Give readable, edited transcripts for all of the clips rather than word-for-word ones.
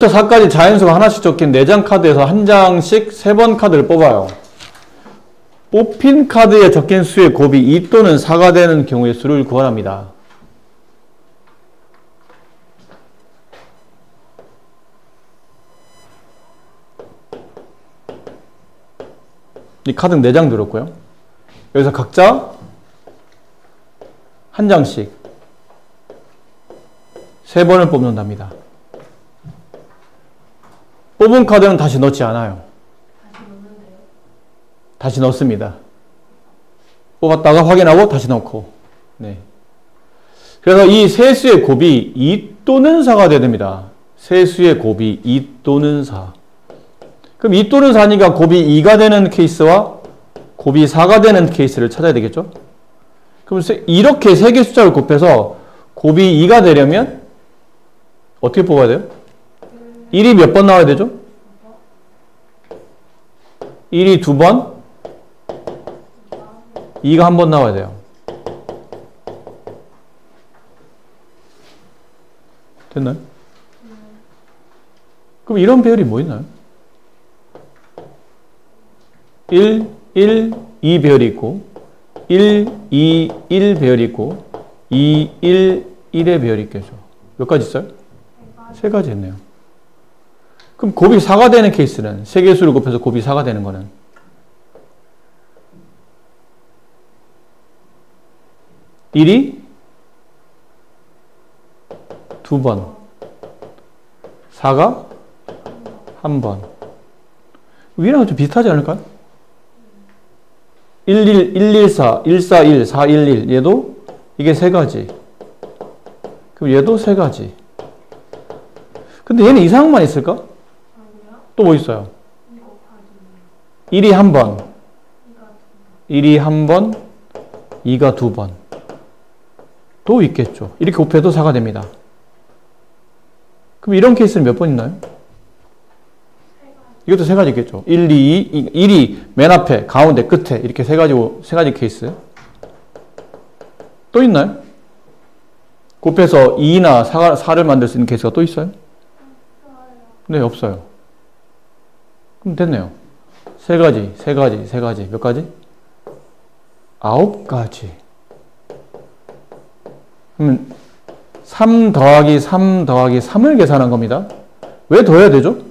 1부터 4까지 자연수가 하나씩 적힌 4장 카드에서 한 장씩 3번 카드를 뽑아요. 뽑힌 카드에 적힌 수의 곱이 2 또는 4가 되는 경우의 수를 구하랍니다. 이 카드는 4장 들었고요. 여기서 각자 한 장씩 3번을 뽑는답니다. 뽑은 카드는 다시 넣지 않아요. 다시 넣습니다. 뽑았다가 확인하고 다시 넣고. 네. 그래서 이 세 수의 곱이 2 또는 4가 돼야 됩니다. 세 수의 곱이 2 또는 4. 그럼 2 또는 4니까 곱이 2가 되는 케이스와 곱이 4가 되는 케이스를 찾아야 되겠죠? 그럼 이렇게 세 개 숫자를 곱해서 곱이 2가 되려면 어떻게 뽑아야 돼요? 1이 몇 번 나와야 되죠? 1이 2번, 2가 한 번 나와야 돼요. 됐나요? 그럼 이런 배열이 뭐 있나요? 1, 1, 2 배열이 있고 1, 2, 1 배열이 있고 2, 1, 1의 배열이 있겠죠. 몇 가지 있어요? 3가지 있네요. 그럼 곱이 4가 되는 케이스는 세 개의 수를 곱해서 곱이 4가 되는 거는 1이 2번, 4가 1번. 위랑 좀 비슷하지 않을까요? 1, 1, 1, 4, 1, 1, 얘도 이게 3가지. 그럼 얘도 3가지. 근데 얘는 이상만 있을까? 또 뭐 있어요? 1이 1번, 1이 1번, 2가 2번. 또 있겠죠. 이렇게 곱해도 4가 됩니다. 그럼 이런 케이스는 몇 번 있나요? 이것도 3가지 있겠죠. 1, 2, 1이 맨 앞에, 가운데, 끝에 이렇게 3가지 케이스. 또 있나요? 곱해서 2나 4를 만들 수 있는 케이스가 또 있어요? 네, 없어요. 그럼 됐네요. 3가지. 몇 가지? 9가지. 그러면 3 더하기 3 더하기 3을 계산한 겁니다. 왜 더해야 되죠?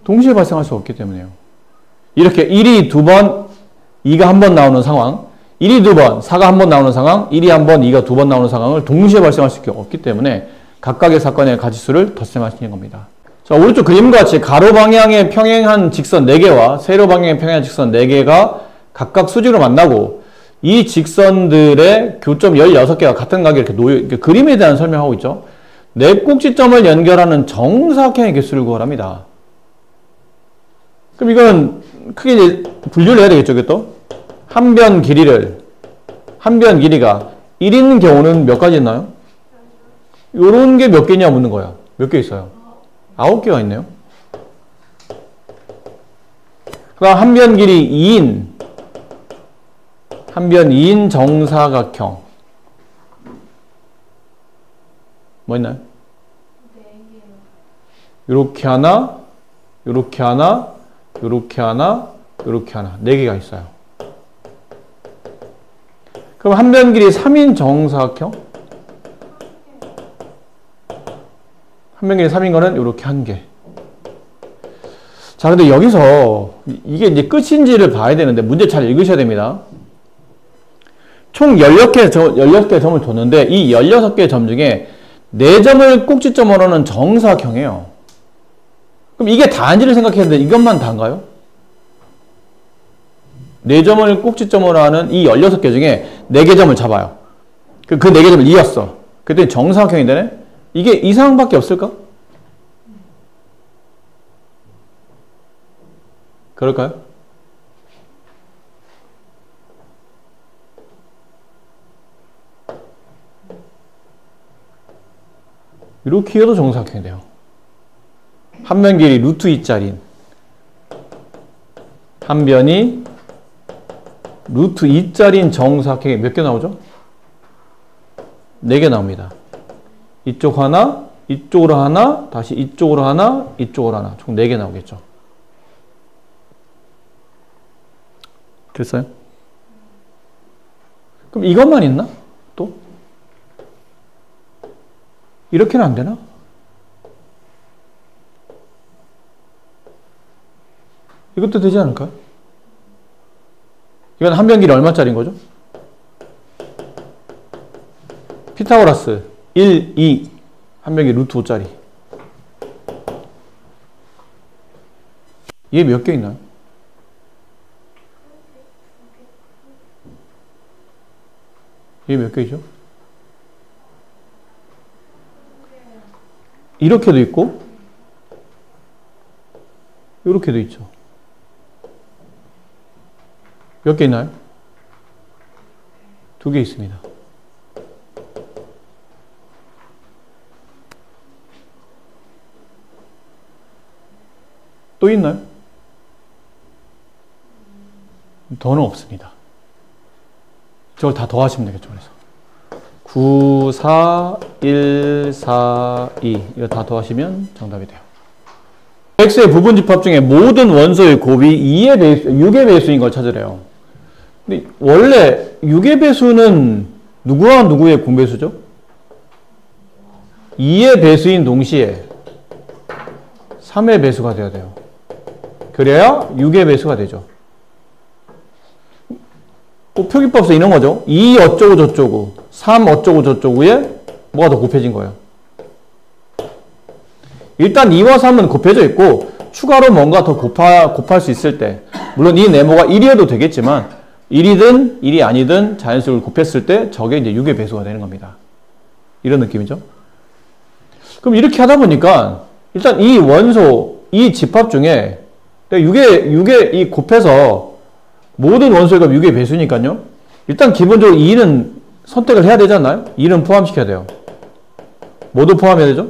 동시에 발생할 수 없기 때문에요. 이렇게 1이 2번, 2가 1번 나오는 상황, 1이 2번, 4가 1번 나오는 상황, 1이 1번, 2가 2번 나오는 상황을 동시에 발생할 수 없기 때문에 각각의 사건의 가지수를 덧셈하시는 겁니다. 자, 오른쪽 그림과 같이 가로 방향에 평행한 직선 4개와 세로 방향에 평행한 직선 4개가 각각 수직으로 만나고 이 직선들의 교점 16개가 같은 각에 이렇게 그림에 대한 설명하고 있죠. 네 꼭지점을 연결하는 정사각형의 개수를 구하랍니다. 그럼 이건 크게 이제 분류를 해야 되겠죠, 이것도? 한 변 길이가 1인 경우는 몇 가지 있나요? 요런 게 몇 개냐 묻는 거야. 몇 개 있어요? 9개가 있네요. 그럼 한 변 길이 2인, 한 변 2인 정사각형. 뭐 있나요? 요렇게 하나, 요렇게 하나, 요렇게 하나, 요렇게 하나. 4개가 있어요. 그럼 한 변 길이 3인 정사각형? 한 변 길이 3인 거는 요렇게 1개. 자, 근데 여기서 이게 이제 끝인지를 봐야 되는데 문제 잘 읽으셔야 됩니다. 총 16개의 점을 뒀는데 이 16개의 점 중에 4점을 꼭지점으로 하는 정사각형이에요. 그럼 이게 다인지를 생각했는데 이것만 다인가요? 4점을 꼭지점으로 하는 이 16개 중에 4개 점을 잡아요. 그 4개 점을 이었어. 그랬더니 정사각형이 되네? 이게 이 상황밖에 없을까? 그럴까요? 이렇게 해도 정사각형이 돼요. 한 변 길이 루트 2짜린 한 변이 루트 2짜린 정사각형이 몇 개 나오죠? 4개 나옵니다. 이쪽 하나, 이쪽으로 하나, 다시 이쪽으로 하나, 이쪽으로 하나. 총 4개 나오겠죠. 됐어요? 그럼 이것만 있나? 또? 이렇게는 안 되나? 이것도 되지 않을까요? 이건 한 변길이 얼마짜리인 거죠? 피타고라스 1, 2 한 변기 루트 5짜리. 이게 몇 개 있나요? 이게 몇 개이죠? 이렇게도 있고 이렇게도 있죠. 몇 개 있나요? 2개 있습니다. 또 있나요? 더는 없습니다. 저걸 다 더하시면 되겠죠. 그래서 9, 4, 1, 4, 2 이거 다 더하시면 정답이 돼요. x의 부분집합 중에 모든 원소의 곱이 2의 배수, 6의 배수인 걸 찾으래요. 근데 원래 6의 배수는 누구와 누구의 공배수죠? 2의 배수인 동시에 3의 배수가 되어야 돼요. 그래야 6의 배수가 되죠. 표기법에서 이런 거죠. 2 어쩌고 저쩌고 3 어쩌고 저쩌고에 뭐가 더 곱해진 거예요. 일단 2와 3은 곱해져 있고 추가로 뭔가 더 곱할 수 있을 때, 물론 이 네모가 1이어도 되겠지만 1이든 1이 아니든 자연수를 곱했을 때 저게 이제 6의 배수가 되는 겁니다. 이런 느낌이죠. 그럼 이렇게 하다 보니까 일단 이 원소, 이 집합 중에 6의 이 곱해서 모든 원소의 값 6의 배수니까요. 일단 기본적으로 2는 선택을 해야 되지 않나요? 2는 포함시켜야 돼요. 뭐도 포함해야 되죠?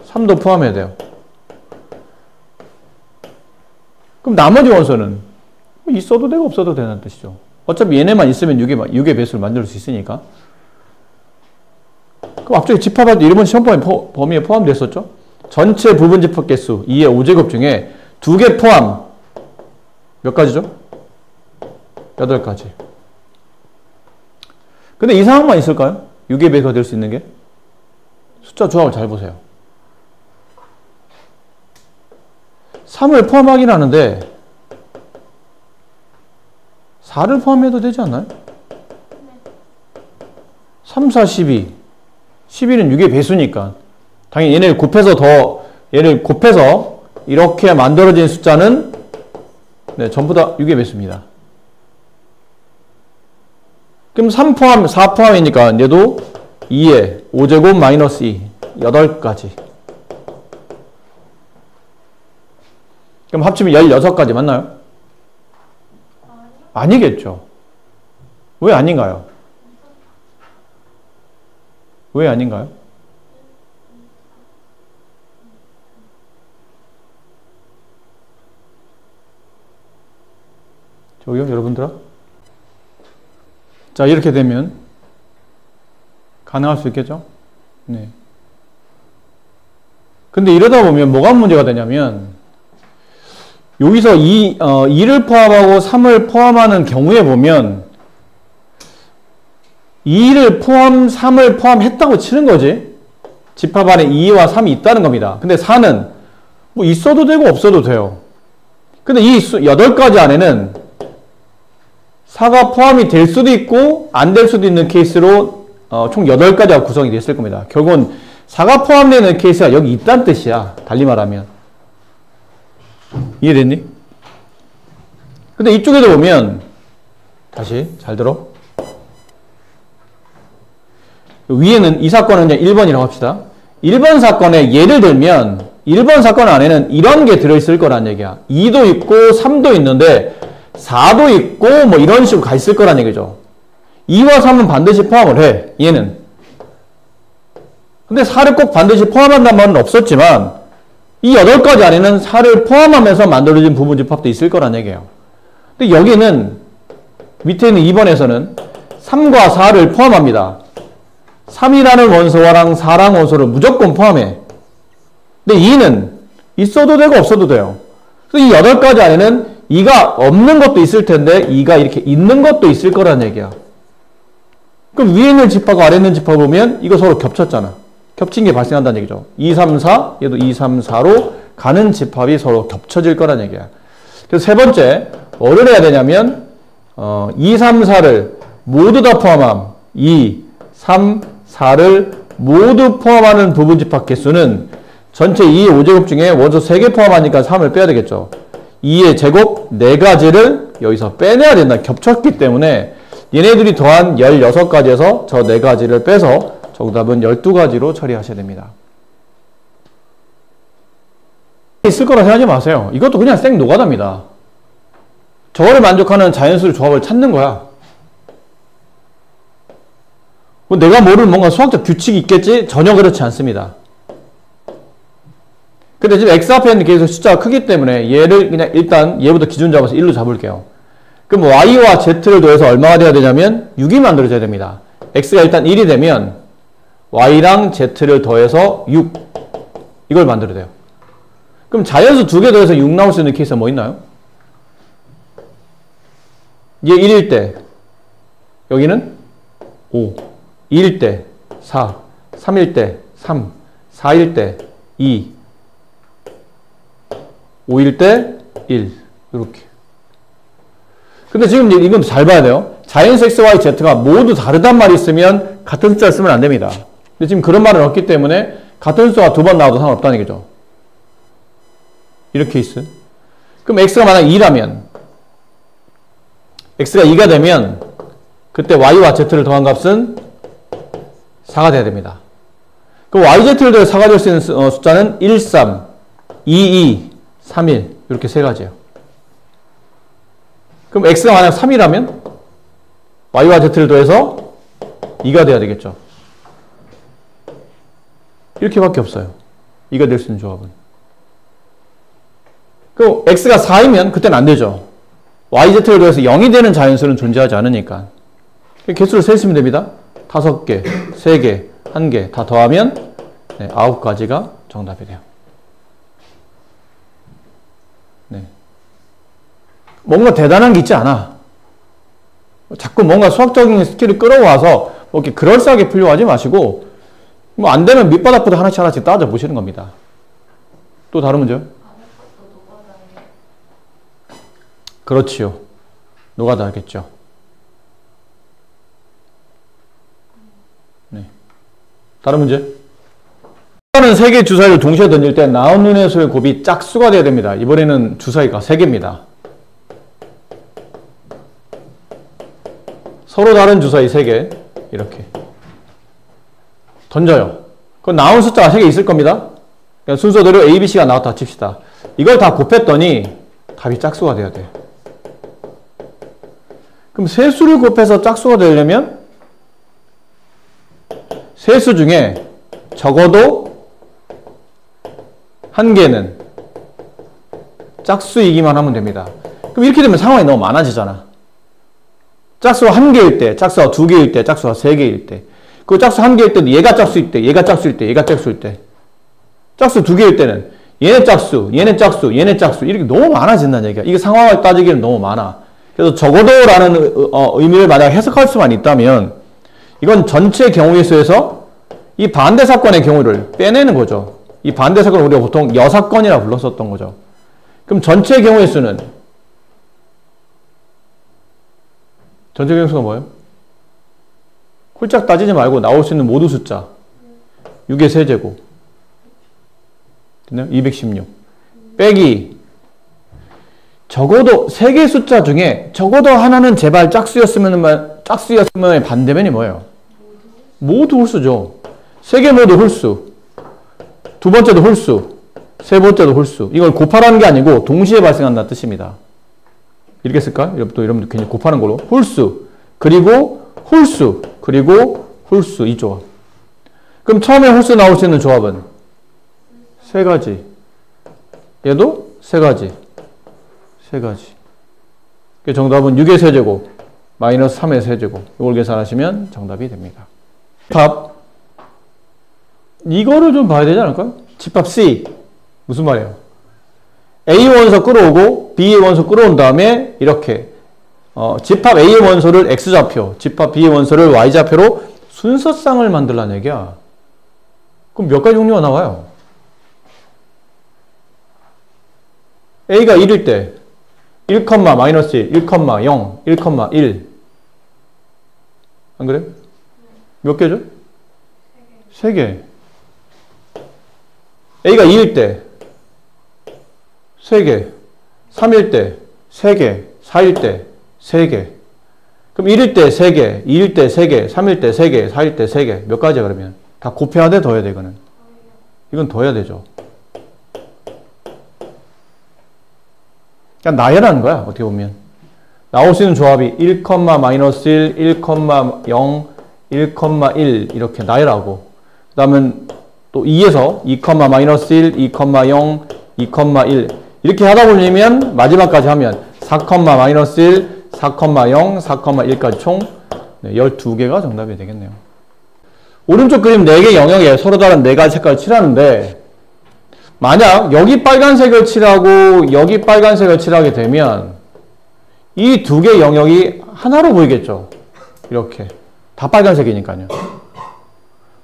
3도 포함해야 돼요. 그럼 나머지 원소는 있어도 되고 없어도 되는 뜻이죠. 어차피 얘네만 있으면 6의 배수를 만들 수 있으니까. 그럼 앞쪽에 집합할 때 이름은 시험 범위에 포함됐었죠? 전체 부분 집합 개수 2의 5제곱 중에 2개 포함 몇 가지죠? 8가지. 근데 이 상황만 있을까요? 6의 배수가 될 수 있는 게? 숫자 조합을 잘 보세요. 3을 포함하긴 하는데 4를 포함해도 되지 않나요? 3, 4, 12. 12는 6의 배수니까 당연히 얘를 곱해서 이렇게 만들어진 숫자는 전부 다 6의 배수입니다. 그럼 3 포함, 4 포함이니까 얘도 2에 5제곱 마이너스 2, 8가지. 그럼 합치면 16가지 맞나요? 아니겠죠. 왜 아닌가요? 왜 아닌가요? 저기요, 여러분들아? 자, 이렇게 되면 가능할 수 있겠죠? 네. 근데 이러다 보면 뭐가 문제가 되냐면 여기서 2를 포함하고 3을 포함하는 경우에 보면 2를 포함, 3을 포함했다고 치는 거지. 집합 안에 2와 3이 있다는 겁니다. 근데 4는 뭐 있어도 되고 없어도 돼요. 근데 이 8가지 안에는 4가 포함이 될 수도 있고 안 될 수도 있는 케이스로 총 8가지가 구성이 됐을 겁니다. 결국은 4가 포함되는 케이스가 여기 있다는 뜻이야. 달리 말하면. 이해됐니? 근데 이쪽에도 보면 다시 잘 들어. 위에는 이 사건은 그냥 1번이라고 합시다. 1번 사건에 예를 들면 1번 사건 안에는 이런 게 들어있을 거란 얘기야. 2도 있고 3도 있는데 4도 있고 뭐 이런 식으로 가 있을 거란 얘기죠. 2와 3은 반드시 포함을 해. 얘는. 근데 4를 꼭 반드시 포함한다는 말은 없었지만 이 8가지 안에는 4를 포함하면서 만들어진 부분 집합도 있을 거란 얘기예요. 근데 여기는 밑에 있는 2번에서는 3과 4를 포함합니다. 3이라는 원소와랑 4랑 원소를 무조건 포함해. 근데 2는 있어도 되고 없어도 돼요. 그래서 이 8가지 안에는 2가 없는 것도 있을 텐데 2가 이렇게 있는 것도 있을 거란 얘기야. 그럼 위에 있는 집합하고 아래 있는 집합 보면 이거 서로 겹쳤잖아. 겹친 게 발생한다는 얘기죠. 2, 3, 4, 얘도 2, 3, 4로 가는 집합이 서로 겹쳐질 거란 얘기야. 그래서 세 번째, 뭐를 해야 되냐면 2, 3, 4를 모두 다 포함함. 2, 3, 4를 모두 포함하는 부분 집합 개수는 전체 2의 5제곱 중에 원소 3개 포함하니까 3을 빼야 되겠죠. 2의 제곱 4가지를 여기서 빼내야 된다. 겹쳤기 때문에 얘네들이 더한 16가지에서 저 4가지를 빼서 정답은 12가지로 처리하셔야 됩니다. 있을 거라 생각하지 마세요. 이것도 그냥 생 노가다입니다. 저거를 만족하는 자연수의 조합을 찾는 거야. 내가 모르는 뭔가 수학적 규칙이 있겠지? 전혀 그렇지 않습니다. 근데 지금 x 앞에는 계속 숫자가 크기 때문에 얘를 그냥 일단 얘부터 기준 잡아서 1로 잡을게요. 그럼 y와 z를 더해서 얼마가 돼야 되냐면 6이 만들어져야 됩니다. x가 일단 1이 되면 y랑 z를 더해서 6 이걸 만들어야 돼요. 그럼 자연수 2개 더해서 6 나올 수 있는 케이스가 뭐 있나요? 얘 1일 때 여기는 5 2일 때 4 3일 때 3 4일 때 2 5일 때 1 이렇게. 근데 지금 이건 잘 봐야 돼요. 자연수 x, y, z가 모두 다르단 말이 있으면 같은 숫자를 쓰면 안 됩니다. 근데 지금 그런 말은 없기 때문에 같은 숫자가 2번 나와도 상관없다는 얘기죠. 이렇게 케이스. 그럼 x가 만약 2라면 x가 2가 되면 그때 y와 z를 더한 값은 4가 돼야 됩니다. 그럼 yz를 더해 4가 될 수 있는 숫자는 1, 3, 2, 2, 3, 1 이렇게 세 가지예요. 그럼 x가 만약 3이라면 y와 z를 더해서 2가 돼야 되겠죠. 이렇게밖에 없어요. 2가 될 수 있는 조합은. 그럼 x가 4이면 그때는 안 되죠. yz를 더해서 0이 되는 자연수는 존재하지 않으니까. 개수를 세시면 됩니다. 5개, 3개, 1개 다 더하면 9가지가 정답이 돼요. 네. 뭔가 대단한 게 있지 않아. 자꾸 뭔가 수학적인 스킬을 끌어와서 이렇게 그럴싸하게 풀려고 하지 마시고 뭐 안 되면 밑바닥부터 하나씩 하나씩 따져 보시는 겁니다. 또 다른 문제요? 그렇지요. 노가다겠죠. 네. 다른 문제? 이번에는 3개의 주사위를 동시에 던질 때 나온 눈의 수의 곱이 짝수가 되어야 됩니다. 이번에는 주사위가 3개입니다. 서로 다른 주사위 3개 이렇게 던져요. 그럼 나온 숫자가 3개 있을 겁니다. 그냥 순서대로 A, B, C가 나왔다 칩시다. 이걸 다 곱했더니 답이 짝수가 돼야 돼요. 그럼 세 수를 곱해서 짝수가 되려면 세 수 중에 적어도 한 개는 짝수이기만 하면 됩니다. 그럼 이렇게 되면 상황이 너무 많아지잖아. 짝수가 1개일 때, 짝수가 2개일 때, 짝수가 3개일 때. 그 짝수 1개일 때도 얘가 짝수일 때, 얘가 짝수일 때, 얘가 짝수일 때. 짝수 2개일 때는 얘네 짝수, 얘네 짝수, 얘네 짝수 이렇게 너무 많아진다는 얘기야. 이게 상황을 따지기에는 너무 많아. 그래서 적어도라는 의미를 만약 해석할 수만 있다면 이건 전체 경우의 수에서 이 반대 사건의 경우를 빼내는 거죠. 이 반대 사건을 우리가 보통 여사건이라 불렀었던 거죠. 그럼 전체 경우의 수는 전체 경우의 수가 뭐예요? 홀짝 따지지 말고 나올 수 있는 모두 숫자 6의 세제곱 216 빼기 적어도 3개의 숫자 중에 적어도 하나는 제발 짝수였으면 반대면이 뭐예요? 모두 홀수죠. 3개 모두 홀수. 두 번째도 홀수. 세 번째도 홀수. 이걸 곱하라는 게 아니고 동시에 발생한다는 뜻입니다. 이렇게 쓸까? 여러분도 괜히 곱하는 걸로. 홀수. 그리고 홀수. 그리고 홀수. 이 조합. 그럼 처음에 홀수 나올 수 있는 조합은 3가지. 얘도 3가지. 3가지. 정답은 6의 세제곱 마이너스 3의 세제곱. 이걸 계산하시면 정답이 됩니다. 답 이거를 좀 봐야 되지 않을까요? 집합 C. 무슨 말이에요? A 원소 끌어오고 B의 원소 끌어온 다음에 이렇게 집합 A의 원소를 X좌표, 집합 B의 원소를 Y좌표로 순서쌍을 만들라는 얘기야. 그럼 몇 가지 종류가 나와요? A가 1일 때 1, 마이너스 1, 1, 0, 1, 1. 안 그래? 몇 개죠? 3개. A가 2일 때 3개, 3일 때 3개, 4일 때 3개. 그럼 1일 때 3개, 2일 때 3개, 3일 때 3개, 4일 때 3개. 몇 가지야 그러면? 다 곱해야 돼? 더해야 돼? 이거는? 이건 더해야 되죠. 그냥 나열하는 거야. 어떻게 보면. 나올 수 있는 조합이 1, 마이너스 1, 1, 0, 1, 1 이렇게 나열하고 그 다음은 또 2에서 2, 마이너스 1, 2, 0, 2, 1 이렇게 하다 보면 마지막까지 하면 4, 마이너스 1, 4, 0, 4, 1까지 총 12개가 정답이 되겠네요. 오른쪽 그림 4개 영역에 서로 다른 4가지 색깔을 칠하는데 만약 여기 빨간색을 칠하고 여기 빨간색을 칠하게 되면 이 2개 영역이 하나로 보이겠죠. 이렇게 다 빨간색이니까요.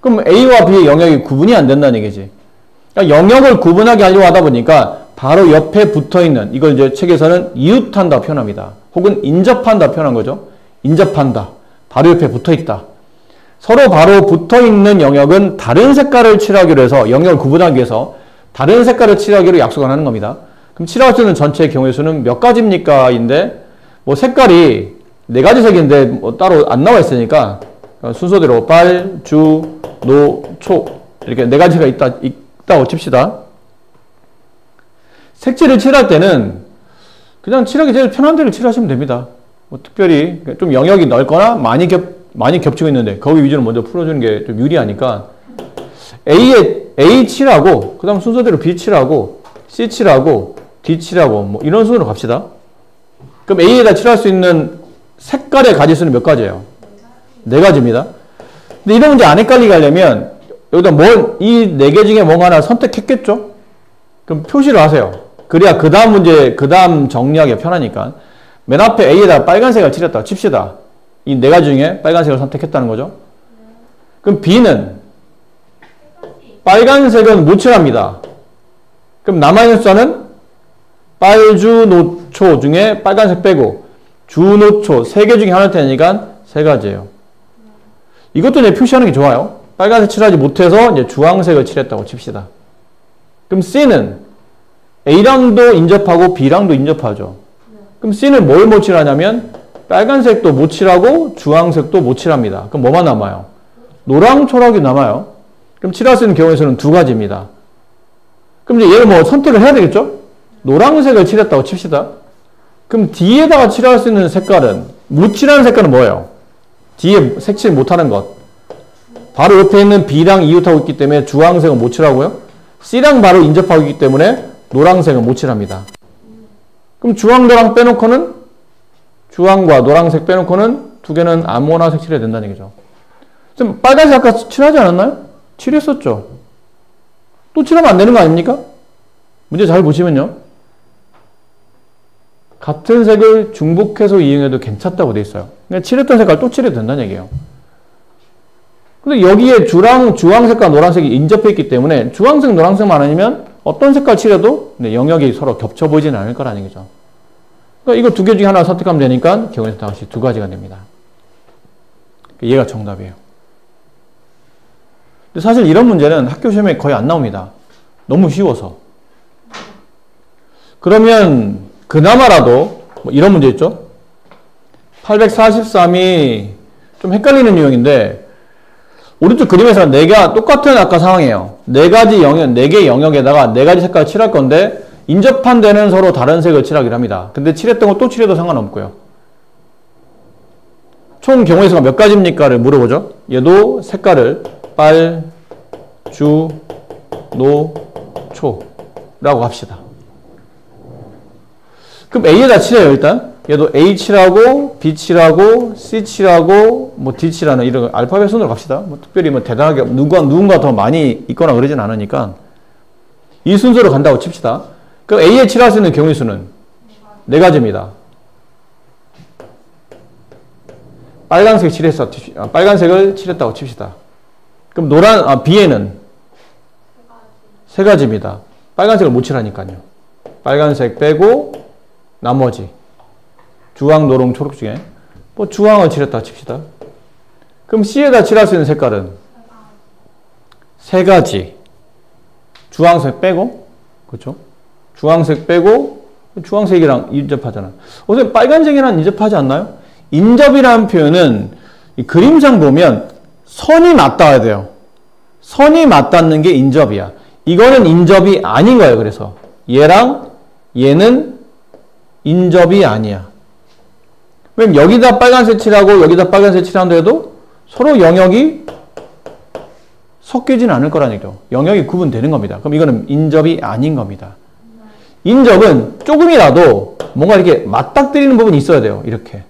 그럼 A와 B의 영역이 구분이 안 된다는 얘기지. 그러니까 영역을 구분하게 하려고 하다 보니까 바로 옆에 붙어있는 이걸 이제 책에서는 이웃한다 표현합니다. 혹은 인접한다 표현한 거죠. 인접한다. 바로 옆에 붙어있다. 서로 바로 붙어있는 영역은 다른 색깔을 칠하기로 해서 영역을 구분하기 위해서 다른 색깔을 칠하기로 약속을 하는 겁니다. 그럼 칠할 수 있는 전체의 경우의 수는 몇 가지입니까? 인데 뭐 색깔이 4가지 색인데 뭐 따로 안 나와 있으니까 순서대로 빨, 주, 노, 초 이렇게 4가지가 있다고 칩시다. 색칠을 칠할 때는 그냥 칠하기 제일 편한 데를 칠하시면 됩니다. 뭐 특별히 좀 영역이 넓거나 많이 겹치고 있는데 거기 위주로 먼저 풀어주는 게 좀 유리하니까 A 칠하고 그 다음 순서대로 B 칠하고 C 칠하고 D 칠하고 뭐 이런 순으로 갑시다. 그럼 A에다 칠할 수 있는 색깔의 가지수는 몇 가지예요? 4가지입니다. 근데 이런 문제 안 헷갈리게 하려면 여기다 이 4개 중에 뭔가 하나 선택했겠죠? 그럼 표시를 하세요. 그래야 그 다음 문제, 그 다음 정리하기 편하니까. 맨 앞에 A에다 빨간색을 칠했다고 칩시다. 이 4가지 중에 빨간색을 선택했다는 거죠. 그럼 B는 빨간색은 못 칠합니다. 그럼 남아있는 숫자는 빨, 주, 노, 초 중에 빨간색 빼고 주, 노, 초 3개 중에 하나일 테니까 3가지예요. 이것도 이제 표시하는 게 좋아요. 빨간색 칠하지 못해서 이제 주황색을 칠했다고 칩시다. 그럼 C는 A랑도 인접하고 B랑도 인접하죠. 그럼 C는 뭘 못 칠하냐면 빨간색도 못 칠하고 주황색도 못 칠합니다. 그럼 뭐만 남아요? 노랑, 초록이 남아요. 그럼 칠할 수 있는 경우의 수는 2가지입니다. 그럼 이제 얘를 뭐 선택을 해야 되겠죠? 노란색을 칠했다고 칩시다. 그럼 D에다가 칠할 수 있는 색깔은 못 칠하는 색깔은 뭐예요? D에 색칠 못하는 것. 바로 옆에 있는 B랑 이웃하고 있기 때문에 주황색은 못 칠하고요. C랑 바로 인접하고 있기 때문에 노란색은 못 칠합니다. 그럼 주황, 노랑 빼놓고는 주황과 노란색 빼놓고는 2개는 아무거나 색칠해야 된다는 얘기죠. 지금 빨간색 아까 칠하지 않았나요? 칠했었죠. 또 칠하면 안 되는 거 아닙니까? 문제 잘 보시면요. 같은 색을 중복해서 이용해도 괜찮다고 돼 있어요. 그러니까 칠했던 색깔 또 칠해도 된다는 얘기예요. 근데 여기에 주황색과 노란색이 인접해 있기 때문에 주황색, 노란색만 아니면 어떤 색깔 칠해도 영역이 서로 겹쳐 보이지는 않을 거라는 얘기죠. 그러니까 이거 2개 중에 하나 선택하면 되니까 경우에서 다시 2가지가 됩니다. 얘가 정답이에요. 근데 사실 이런 문제는 학교 시험에 거의 안 나옵니다. 너무 쉬워서. 그러면 그나마라도 뭐 이런 문제 있죠? 843이 좀 헷갈리는 유형인데 오른쪽 그림에서는 4개가 똑같은 아까 상황이에요. 4개 영역에다가 4가지 색깔을 칠할 건데 인접한 데는 서로 다른 색을 칠하기로 합니다. 근데 칠했던 거 또 칠해도 상관없고요. 총 경우의 수가 몇 가지입니까를 물어보죠. 얘도 색깔을 빨, 주, 노, 초 라고 합시다. 그럼 A에다 칠해요 일단. 얘도 H라고, B치라고, C치라고, 뭐 D치라는 이런 알파벳 순으로 갑시다. 뭐 특별히 뭐 대단하게 누군가 더 많이 있거나 그러진 않으니까 이 순서로 간다고 칩시다. 그럼 A에 칠할 수 있는 경우의 수는 네 가지입니다. 빨간색을 칠했다고 칩시다. 그럼 B에는 세 가지입니다. 빨간색을 못 칠하니까요. 빨간색 빼고 나머지 주황, 노랑, 초록 중에 뭐 주황을 칠했다고 칩시다. 그럼 C에다 칠할 수 있는 색깔은 세 가지. 주황색 빼고, 그렇죠? 주황색 빼고 주황색이랑 인접하잖아. 선생님 빨간색이랑 인접하지 않나요? 인접이라는 표현은 이 그림상 보면 선이 맞닿아야 돼요. 선이 맞닿는 게 인접이야. 이거는 인접이 아닌 거예요. 그래서 얘랑 얘는 인접이 아니야. 왜냐면 여기다 빨간색 칠하고 여기다 빨간색 칠한다 해도 서로 영역이 섞이진 않을 거라는 얘기죠. 영역이 구분되는 겁니다. 그럼 이거는 인접이 아닌 겁니다. 인접은 조금이라도 뭔가 이렇게 맞닥뜨리는 부분이 있어야 돼요. 이렇게.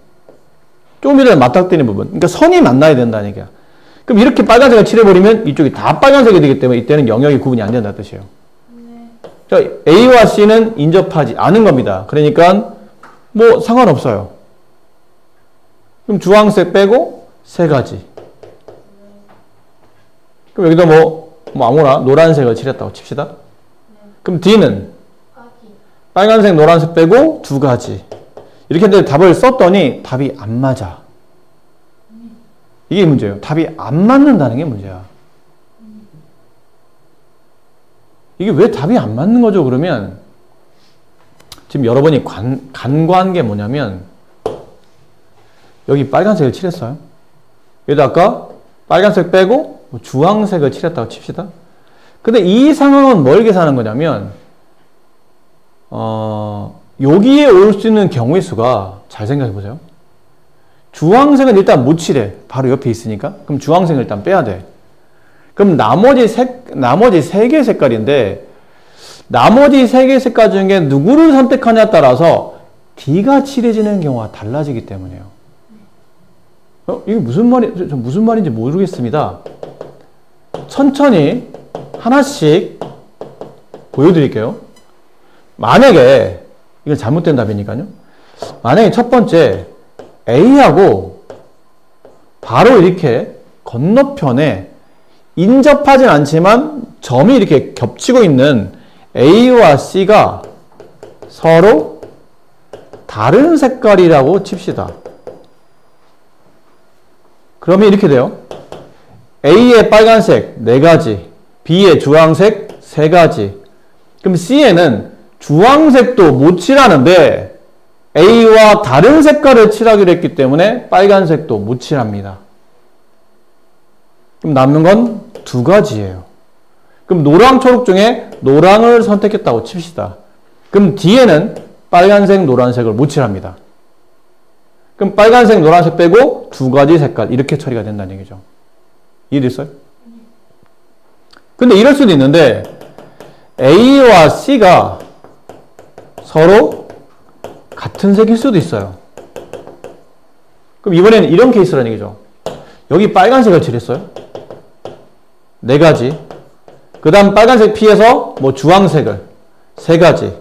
조금이라도 맞닥뜨리는 부분. 그러니까 선이 만나야 된다는 얘기야. 그럼 이렇게 빨간색을 칠해버리면 이쪽이 다 빨간색이 되기 때문에 이때는 영역이 구분이 안 된다는 뜻이에요. 자, A와 C는 인접하지 않은 겁니다. 그러니까 뭐 상관없어요. 그럼 주황색 빼고 세 가지. 그럼 여기도 뭐 아무나 노란색을 칠했다고 칩시다. 그럼 D는 빨간색, 노란색 빼고 두 가지. 이렇게 했는데 답을 썼더니 답이 안 맞아. 이게 문제예요. 답이 안 맞는다는 게 문제야. 이게 왜 답이 안 맞는 거죠? 그러면 지금 여러분이 간과한 게 뭐냐면 여기 빨간색을 칠했어요. 여기도 아까 빨간색 빼고 주황색을 칠했다고 칩시다. 근데 이 상황은 뭘 계산하는 거냐면 여기에 올 수 있는 경우의 수가 잘 생각해 보세요. 주황색은 일단 못 칠해. 바로 옆에 있으니까. 그럼 주황색을 일단 빼야 돼. 그럼 나머지 세 개의 색깔인데 나머지 세 개의 색깔 중에 누구를 선택하냐에 따라서 D가 칠해지는 경우가 달라지기 때문이에요. 이게 무슨 말인지 모르겠습니다. 천천히 하나씩 보여드릴게요. 만약에 이건 잘못된 답이니까요. 만약에 첫 번째 A하고 바로 이렇게 건너편에 인접하진 않지만 점이 이렇게 겹치고 있는 A와 C가 서로 다른 색깔이라고 칩시다. 그러면 이렇게 돼요. A의 빨간색 4가지, B의 주황색 3가지. 그럼 C에는 주황색도 못 칠하는데 A와 다른 색깔을 칠하기로 했기 때문에 빨간색도 못 칠합니다. 그럼 남는 건 2가지예요. 그럼 노랑, 초록 중에 노랑을 선택했다고 칩시다. 그럼 D에는 빨간색, 노란색을 못 칠합니다. 그럼 빨간색, 노란색 빼고 2가지 색깔 이렇게 처리가 된다는 얘기죠. 이해됐어요? 근데 이럴 수도 있는데 A와 C가 서로 같은 색일 수도 있어요. 그럼 이번에는 이런 케이스라는 얘기죠. 여기 빨간색을 칠했어요. 4가지. 그 다음 빨간색 피해서 뭐 주황색을 3가지.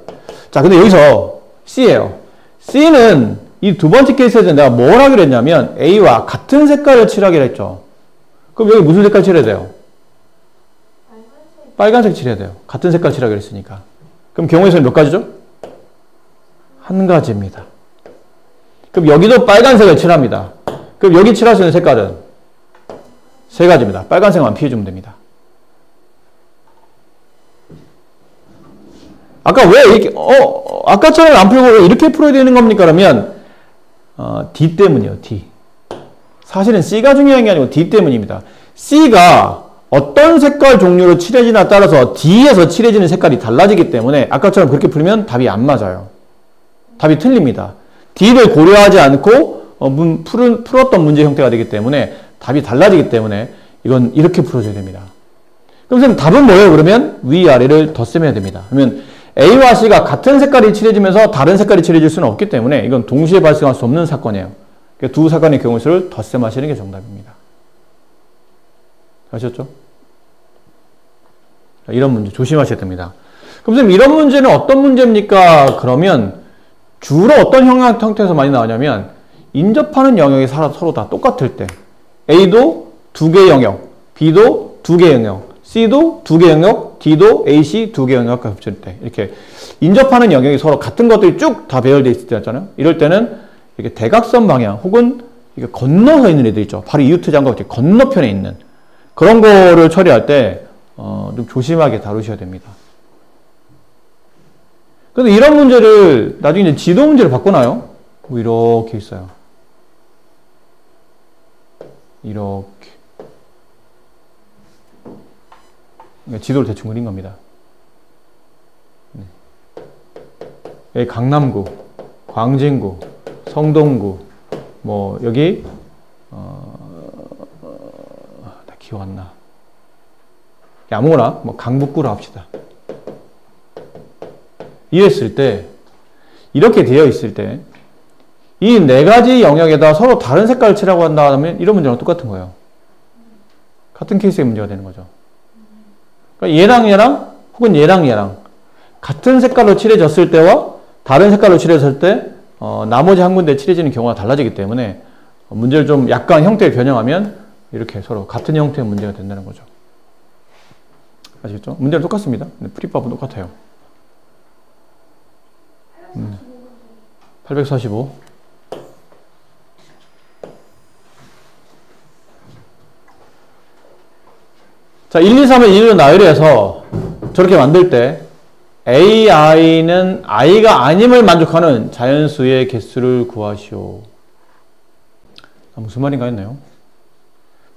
자, 근데 여기서 C예요. C는 이 두 번째 케이스에서 내가 뭘 하기로 했냐면 A와 같은 색깔을 칠하기로 했죠. 그럼 여기 무슨 색깔 칠해야 돼요? 빨간색 칠해야 돼요. 같은 색깔 칠하기로 했으니까. 그럼 경우의 수는 몇 가지죠? 1가지입니다. 그럼 여기도 빨간색을 칠합니다. 그럼 여기 칠할 수 있는 색깔은 3가지입니다. 빨간색만 피해주면 됩니다. 아까 왜 이렇게 아까처럼 안 풀고 왜 이렇게 풀어야 되는 겁니까? 그러면 D 때문이에요. D. 사실은 C가 중요한 게 아니고 D 때문입니다. C가 어떤 색깔 종류로 칠해지냐에 따라서 D에서 칠해지는 색깔이 달라지기 때문에 아까처럼 그렇게 풀면 답이 안 맞아요. 답이 틀립니다. D를 고려하지 않고 풀었던 문제 형태가 되기 때문에 답이 달라지기 때문에 이건 이렇게 풀어줘야 됩니다. 그럼 선생님 답은 뭐예요? 그러면 위아래를 덧셈해야 됩니다. 그러면 A와 C가 같은 색깔이 칠해지면서 다른 색깔이 칠해질 수는 없기 때문에 이건 동시에 발생할 수 없는 사건이에요. 그러니까 두 사건의 경우 수를 덧셈하시는 게 정답입니다. 아셨죠? 이런 문제 조심하셔야 됩니다. 그럼 선생님 이런 문제는 어떤 문제입니까? 그러면 주로 어떤 형태에서 많이 나오냐면 인접하는 영역이 서로 다 똑같을 때 A도 두 개 영역, B도 두 개 영역, C도 두 개 영역, D도 AC 두 개 영역과 겹칠 때 이렇게 인접하는 영역이 서로 같은 것들이 쭉 다 배열되어 있을 때였잖아요. 이럴 때는 이렇게 대각선 방향 혹은 이게 건너서 있는 애들 있죠. 바로 이웃트장과 이렇게 건너편에 있는 그런 거를 처리할 때 좀 조심하게 다루셔야 됩니다. 근데 이런 문제를 나중에 이제 지도 문제를 바꿔놔요. 뭐 이렇게 있어요. 이렇게. 그러니까 지도를 대충 그린 겁니다. 네. 여기 강남구, 광진구, 성동구, 뭐 여기 나 기억 안 나. 아무거나 뭐 강북구로 합시다. 이랬을 때 이렇게 되어 있을 때 이 네 가지 영역에다 서로 다른 색깔을 칠하고 한다 하면 이런 문제랑 똑같은 거예요. 같은 케이스의 문제가 되는 거죠. 그러니까 얘랑 혹은 얘랑 같은 색깔로 칠해졌을 때와 다른 색깔로 칠해졌을 때 나머지 한 군데 칠해지는 경우가 달라지기 때문에 문제를 좀 약간 형태를 변형하면 이렇게 서로 같은 형태의 문제가 된다는 거죠. 아시겠죠? 문제는 똑같습니다. 풀이법은 똑같아요. 845. 자, 1, 2, 3을 1로 나열해서 저렇게 만들 때 AI는 I가 아님을 만족하는 자연수의 개수를 구하시오. 무슨 말인가 했나요?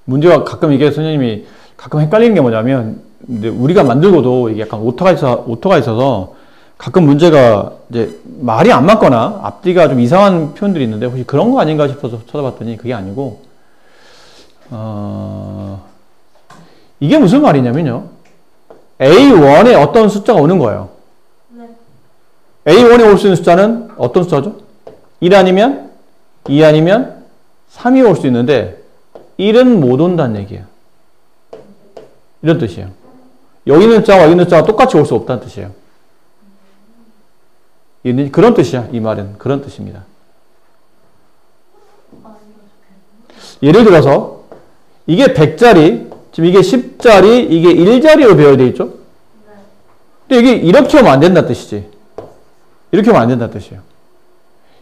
문제가 가끔 이게 선생님이 가끔 헷갈리는 게 뭐냐면 근데 우리가 만들고도 이게 약간 오타가 있어서 가끔 문제가 이제 말이 안 맞거나 앞뒤가 좀 이상한 표현들이 있는데 혹시 그런 거 아닌가 싶어서 찾아봤더니 그게 아니고 이게 무슨 말이냐면요. A1에 어떤 숫자가 오는 거예요. 네. A1에 올 수 있는 숫자는 어떤 숫자죠? 1 아니면 2 아니면 3이 올 수 있는데 1은 못 온다는 얘기예요. 이런 뜻이에요. 여기 있는 숫자와 여기 있는 숫자가 똑같이 올 수 없다는 뜻이에요. 그런 뜻이야. 이 말은 그런 뜻입니다. 예를 들어서 이게 100짜리 지금 이게 10짜리 이게 1자리로 배열되어 있죠. 근데 이게 이렇게 오면 안 된다는 뜻이지. 이렇게 오면 안 된다는 뜻이에요.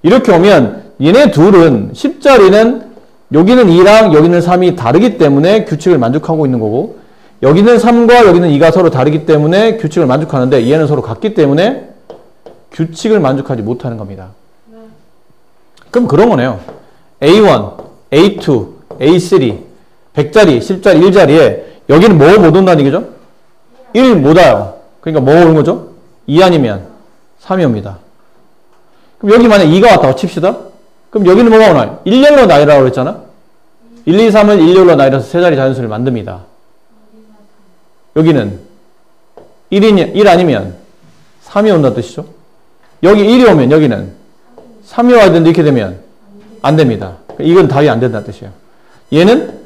이렇게 오면 얘네 둘은 10짜리는 여기는 2랑 여기는 3이 다르기 때문에 규칙을 만족하고 있는 거고 여기는 3과 여기는 2가 서로 다르기 때문에 규칙을 만족하는데 얘는 서로 같기 때문에 규칙을 만족하지 못하는 겁니다. 그럼 그런 거네요. A1, A2, A3, 100짜리, 10짜리, 1자리에 여기는 뭐 못 온다는 얘기죠? 1 못 와요. 그러니까 뭐 오는 거죠? 2 아니면 3이 옵니다. 그럼 여기 만약 2가 왔다고 칩시다. 그럼 여기는 뭐가 오나요? 1열로 나열하라고 했잖아. 1, 2, 3을 1열로 나열해서 세 자리 자연수를 만듭니다. 여기는 1 아니면 3이 온다는 뜻이죠. 여기 1이 오면 여기는 3이 와야 되는데 이렇게 되면 안 됩니다. 이건 답이 안 된다는 뜻이에요. 얘는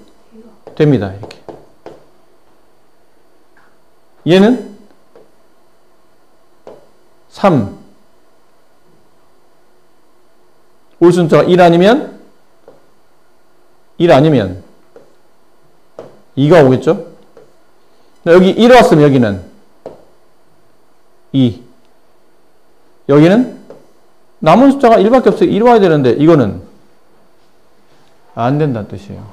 됩니다. 이렇게. 얘는 3. 올 숫자가 1 아니면 2가 오겠죠? 여기 1 왔으면 여기는 2. 여기는 남은 숫자가 1밖에 없어요. 1 와야 되는데 이거는 안 된다는 뜻이에요.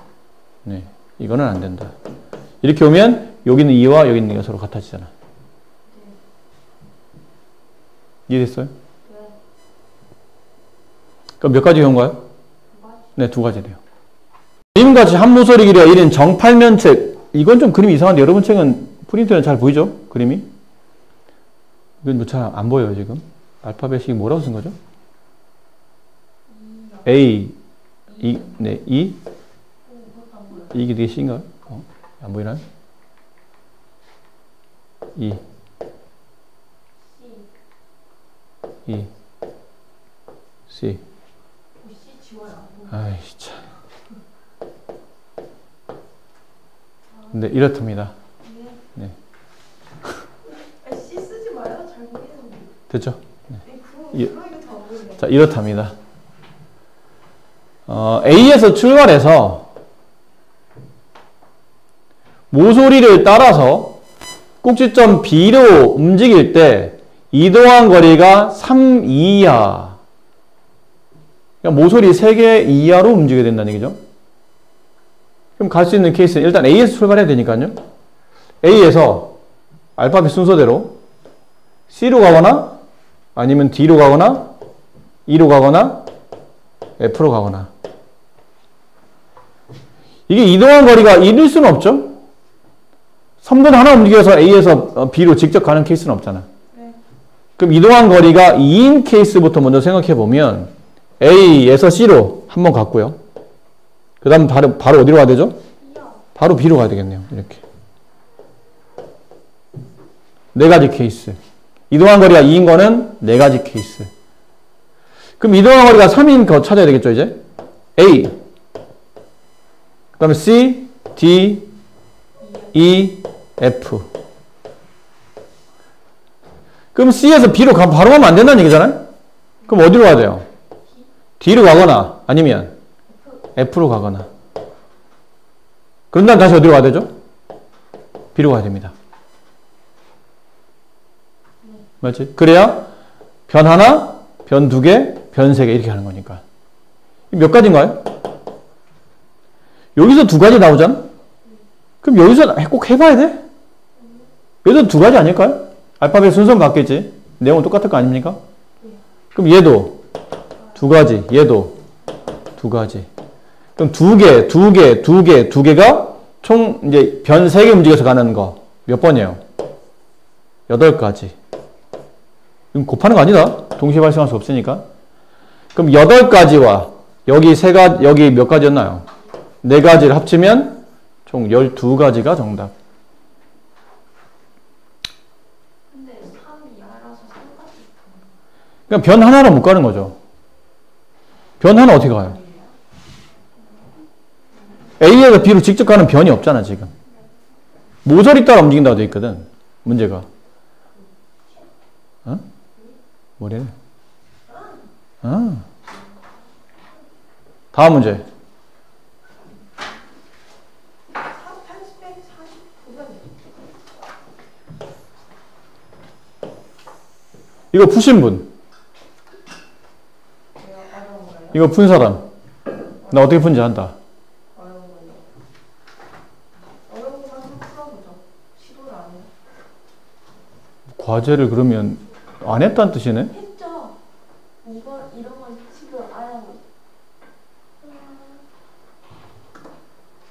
네, 이거는 안 된다. 이렇게 오면 여기는 2와 여기는 2가 서로 같아지잖아. 이해됐어요? 그럼 몇 가지 경우인가요? 네, 2가지래요. 그림같이 한무소리 길이와 1인 정팔면책. 이건 좀 그림이 이상한데 여러분 책은 프린트는 잘 보이죠? 그림이? 이건 뭐 잘 안 보여요 지금. 알파벳이 뭐라고 쓴 거죠? A, E, 네, E? 이게 되게 C인가요? 안 보이나요? E. E, C. 아이, 참. 네, 이렇답니다. 네. C 쓰지 마요. 잘 모르겠어. 됐죠? 네. 자, 자, 이렇답니다. A에서 출발해서 모서리를 따라서 꼭지점 B로 움직일 때 이동한 거리가 3 이하. 그러니까 모서리 3개 이하로 움직여야 된다는 얘기죠. 그럼 갈 수 있는 케이스는 일단 A에서 출발해야 되니까요. A에서 알파벳 순서대로 C로 가거나 아니면 D로 가거나 E로 가거나 F로 가거나. 이게 이동한 거리가 1일 수는 없죠. 3분 하나 움직여서 A에서 B로 직접 가는 케이스는 없잖아. 네. 그럼 이동한 거리가 2인 케이스부터 먼저 생각해 보면 A에서 C로 한번 갔고요. 그 다음 바로 어디로 가야 되죠? 바로 B로 가야 되겠네요. 이렇게. 4가지 케이스. 이동한 거리가 2인 거는 4가지 케이스. 그럼 이동한 거리가 3인 거 찾아야 되겠죠, 이제? A. 그 다음에 C, D, E, F. 그럼 C에서 B로 바로 가면 안 된다는 얘기잖아요? 그럼 어디로 가야 돼요? D로 가거나 아니면 F로 가거나. 그런 다음 다시 어디로 가야 되죠? B로 가야 됩니다. 맞지? 그래야 변 하나, 변 2개, 변 3개 이렇게 하는 거니까. 몇 가지인가요? 여기서 2가지 나오잖아? 그럼 여기서 꼭 해봐야 돼? 여기서 2가지 아닐까요? 알파벳 순서는 바뀌겠지? 내용은 똑같을 거 아닙니까? 그럼 얘도 2가지, 얘도 2가지. 그럼 2개, 2개, 2개, 2개가 총 이제 변 3개 움직여서 가는 거 몇 번이에요? 8가지. 이건 곱하는 거 아니다. 동시에 발생할 수 없으니까. 그럼 8가지와 여기 3가지, 여기 몇 가지였나요? 4가지를 합치면 총 12가지가 정답. 근데 3 이하라서 3까지. 그냥 변 하나로 못 가는 거죠. 변 하나 어떻게 가요? A에서 B로 직접 가는 변이 없잖아, 지금. 모서리 따라 움직인다고 돼 있거든, 문제가. 어? 뭐래? 다음 문제. 이거 푸신 분. 이거 푼 사람. 나 어떻게 푼지 안다. 과제를 그러면 안 했다는 뜻이네? 했죠. 이거 이런 건 지금 안 하고.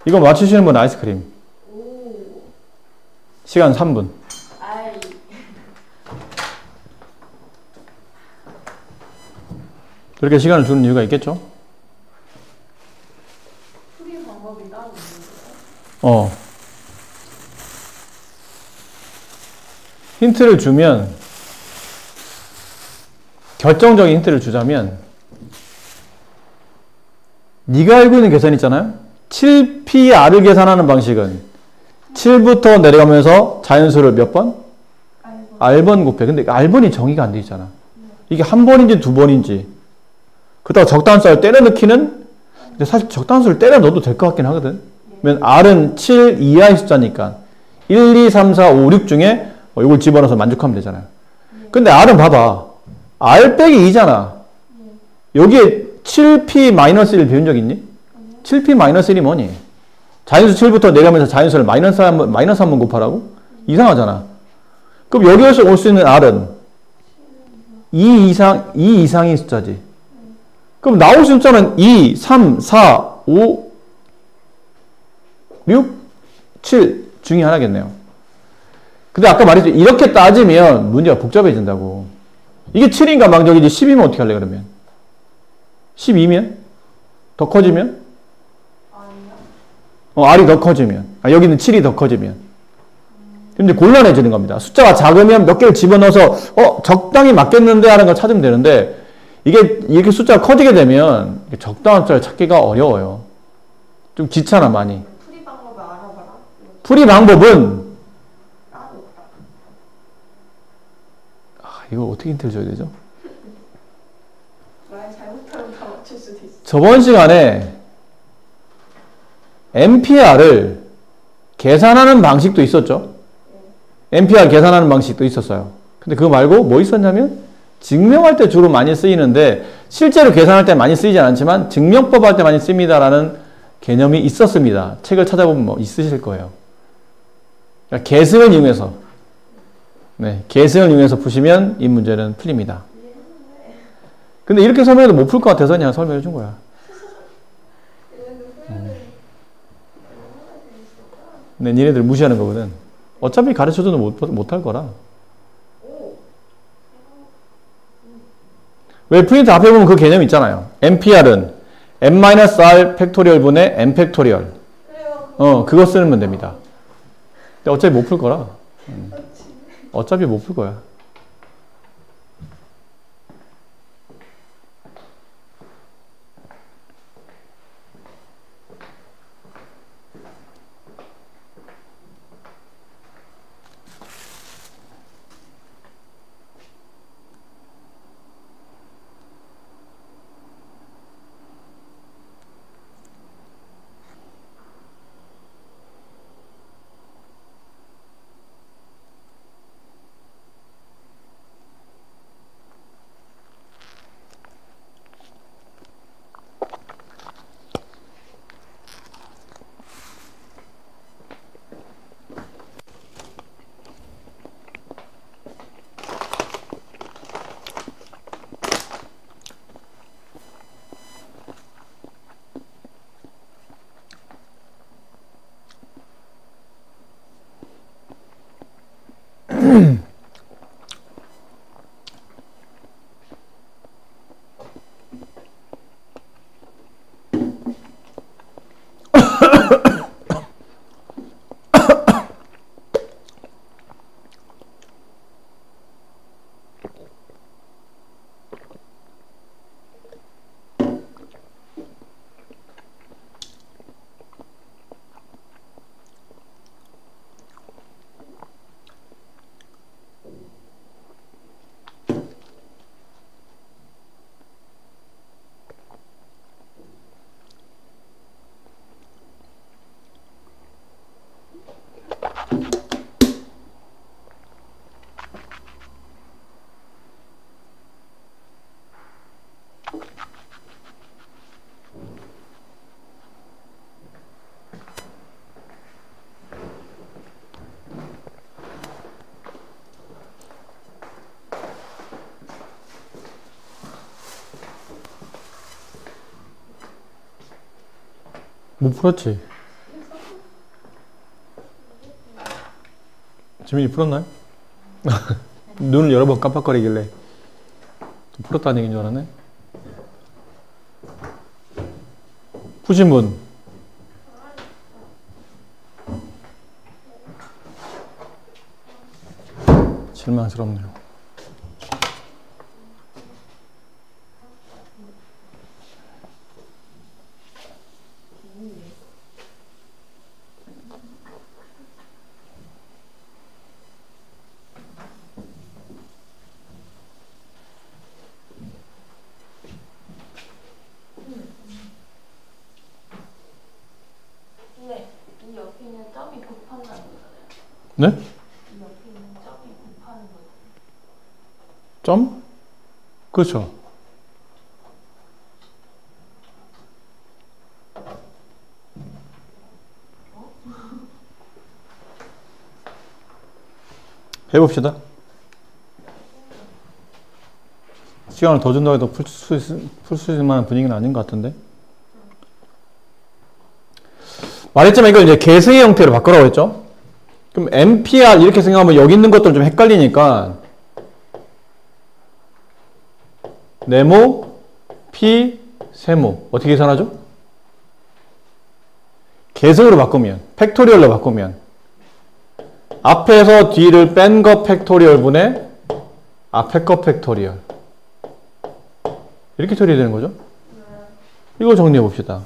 이거 맞추시는 분 아이스크림. 오. 시간 3분. 아이. 그렇게 시간을 주는 이유가 있겠죠? 풀이 방법이 따로 있는 거예요? 힌트를 주면, 결정적인 힌트를 주자면, 네가 알고 있는 계산 있잖아요? 7PR을 계산하는 방식은 7부터 내려가면서 자연수를 몇 번? R번 곱해. 근데 R번이 정의가 안 돼 있잖아. 이게 한 번인지 두 번인지. 그렇다고 적당수를 때려 넣기는, 근데 사실 적당수를 때려 넣어도 될 것 같긴 하거든. 왜냐면 R은 7 이하의 숫자니까 1, 2, 3, 4, 5, 6 중에 이걸 집어넣어서 만족하면 되잖아요. 근데 R은 봐봐. R 빼기 2잖아. 여기에 7P-1 배운 적 있니? 7P-1이 뭐니? 자연수 7부터 내려가면서 자연수를 마이너스 한 번 곱하라고? 이상하잖아. 그럼 여기에서 올 수 있는 R은 2 이상의 숫자지. 그럼 나올 수 있는 숫자는 2, 3, 4, 5, 6, 7 중에 하나겠네요. 근데 아까 말했죠. 이렇게 따지면 문제가 복잡해진다고. 이게 7인 가망적이지 10이면 어떻게 할래 그러면? 12면? 더 커지면? 아니요. R이 더 커지면. 여기는 7이 더 커지면. 근데 곤란해지는 겁니다. 숫자가 작으면 몇 개를 집어넣어서 적당히 맞겠는데 하는 걸 찾으면 되는데 이게 이렇게 숫자가 커지게 되면 적당한 숫자를 찾기가 어려워요. 좀 귀찮아 많이. 풀이 방법을 알아봐라. 풀이 방법은 따로 없다. 이거 어떻게 힌트를 줘야 되죠? 말 잘못하면 다 맞출 수도 있어. 저번 시간에 MPR을 계산하는 방식도 있었죠. MPR 계산하는 방식도 있었어요. 근데 그거 말고 뭐 있었냐면 증명할 때 주로 많이 쓰이는데 실제로 계산할 때 많이 쓰이지 않지만 증명법 할 때 많이 씁니다라는 개념이 있었습니다. 책을 찾아보면 뭐 있으실 거예요. 그러니까 계승을 이용해서 계승을 이용해서 푸시면 이 문제는 풀립니다. 근데 이렇게 설명해도 못 풀 것 같아서 그냥 설명해 준 거야. 근데 니네들 무시하는 거거든. 어차피 가르쳐줘도 못할 거라. 왜 프린트 앞에 보면 그 개념 있잖아요. MPR은 n-r 팩토리얼 분의 n 팩토리얼. 그거 쓰면 됩니다. 근데 어차피 못 풀 거라. 어차피 못 풀 거야. 못 풀었지? 지민이 풀었나요? 눈을 여러 번 깜빡거리길래 풀었다는 얘기인 줄 알았네. 푸신 분? 실망스럽네요. 이 옆에 있는 점이 곱한다는 거잖아요. 네? 이 옆에 있는 점이 곱하는 거죠. 점? 그렇죠. 해봅시다. 시간을 더 준다고 해도 풀 수 있을 만한 분위기는 아닌 것 같은데. 말했지만 이걸 이제 계승의 형태로 바꾸라고 했죠. 그럼 MPR 이렇게 생각하면 여기 있는 것들 좀 헷갈리니까 네모, P, 세모 어떻게 계산하죠? 계승으로 바꾸면 팩토리얼로 바꾸면 앞에서 뒤를 뺀 거 팩토리얼 분의 앞에 거 팩토리얼. 이렇게 처리되는 거죠? 이거 정리해 봅시다.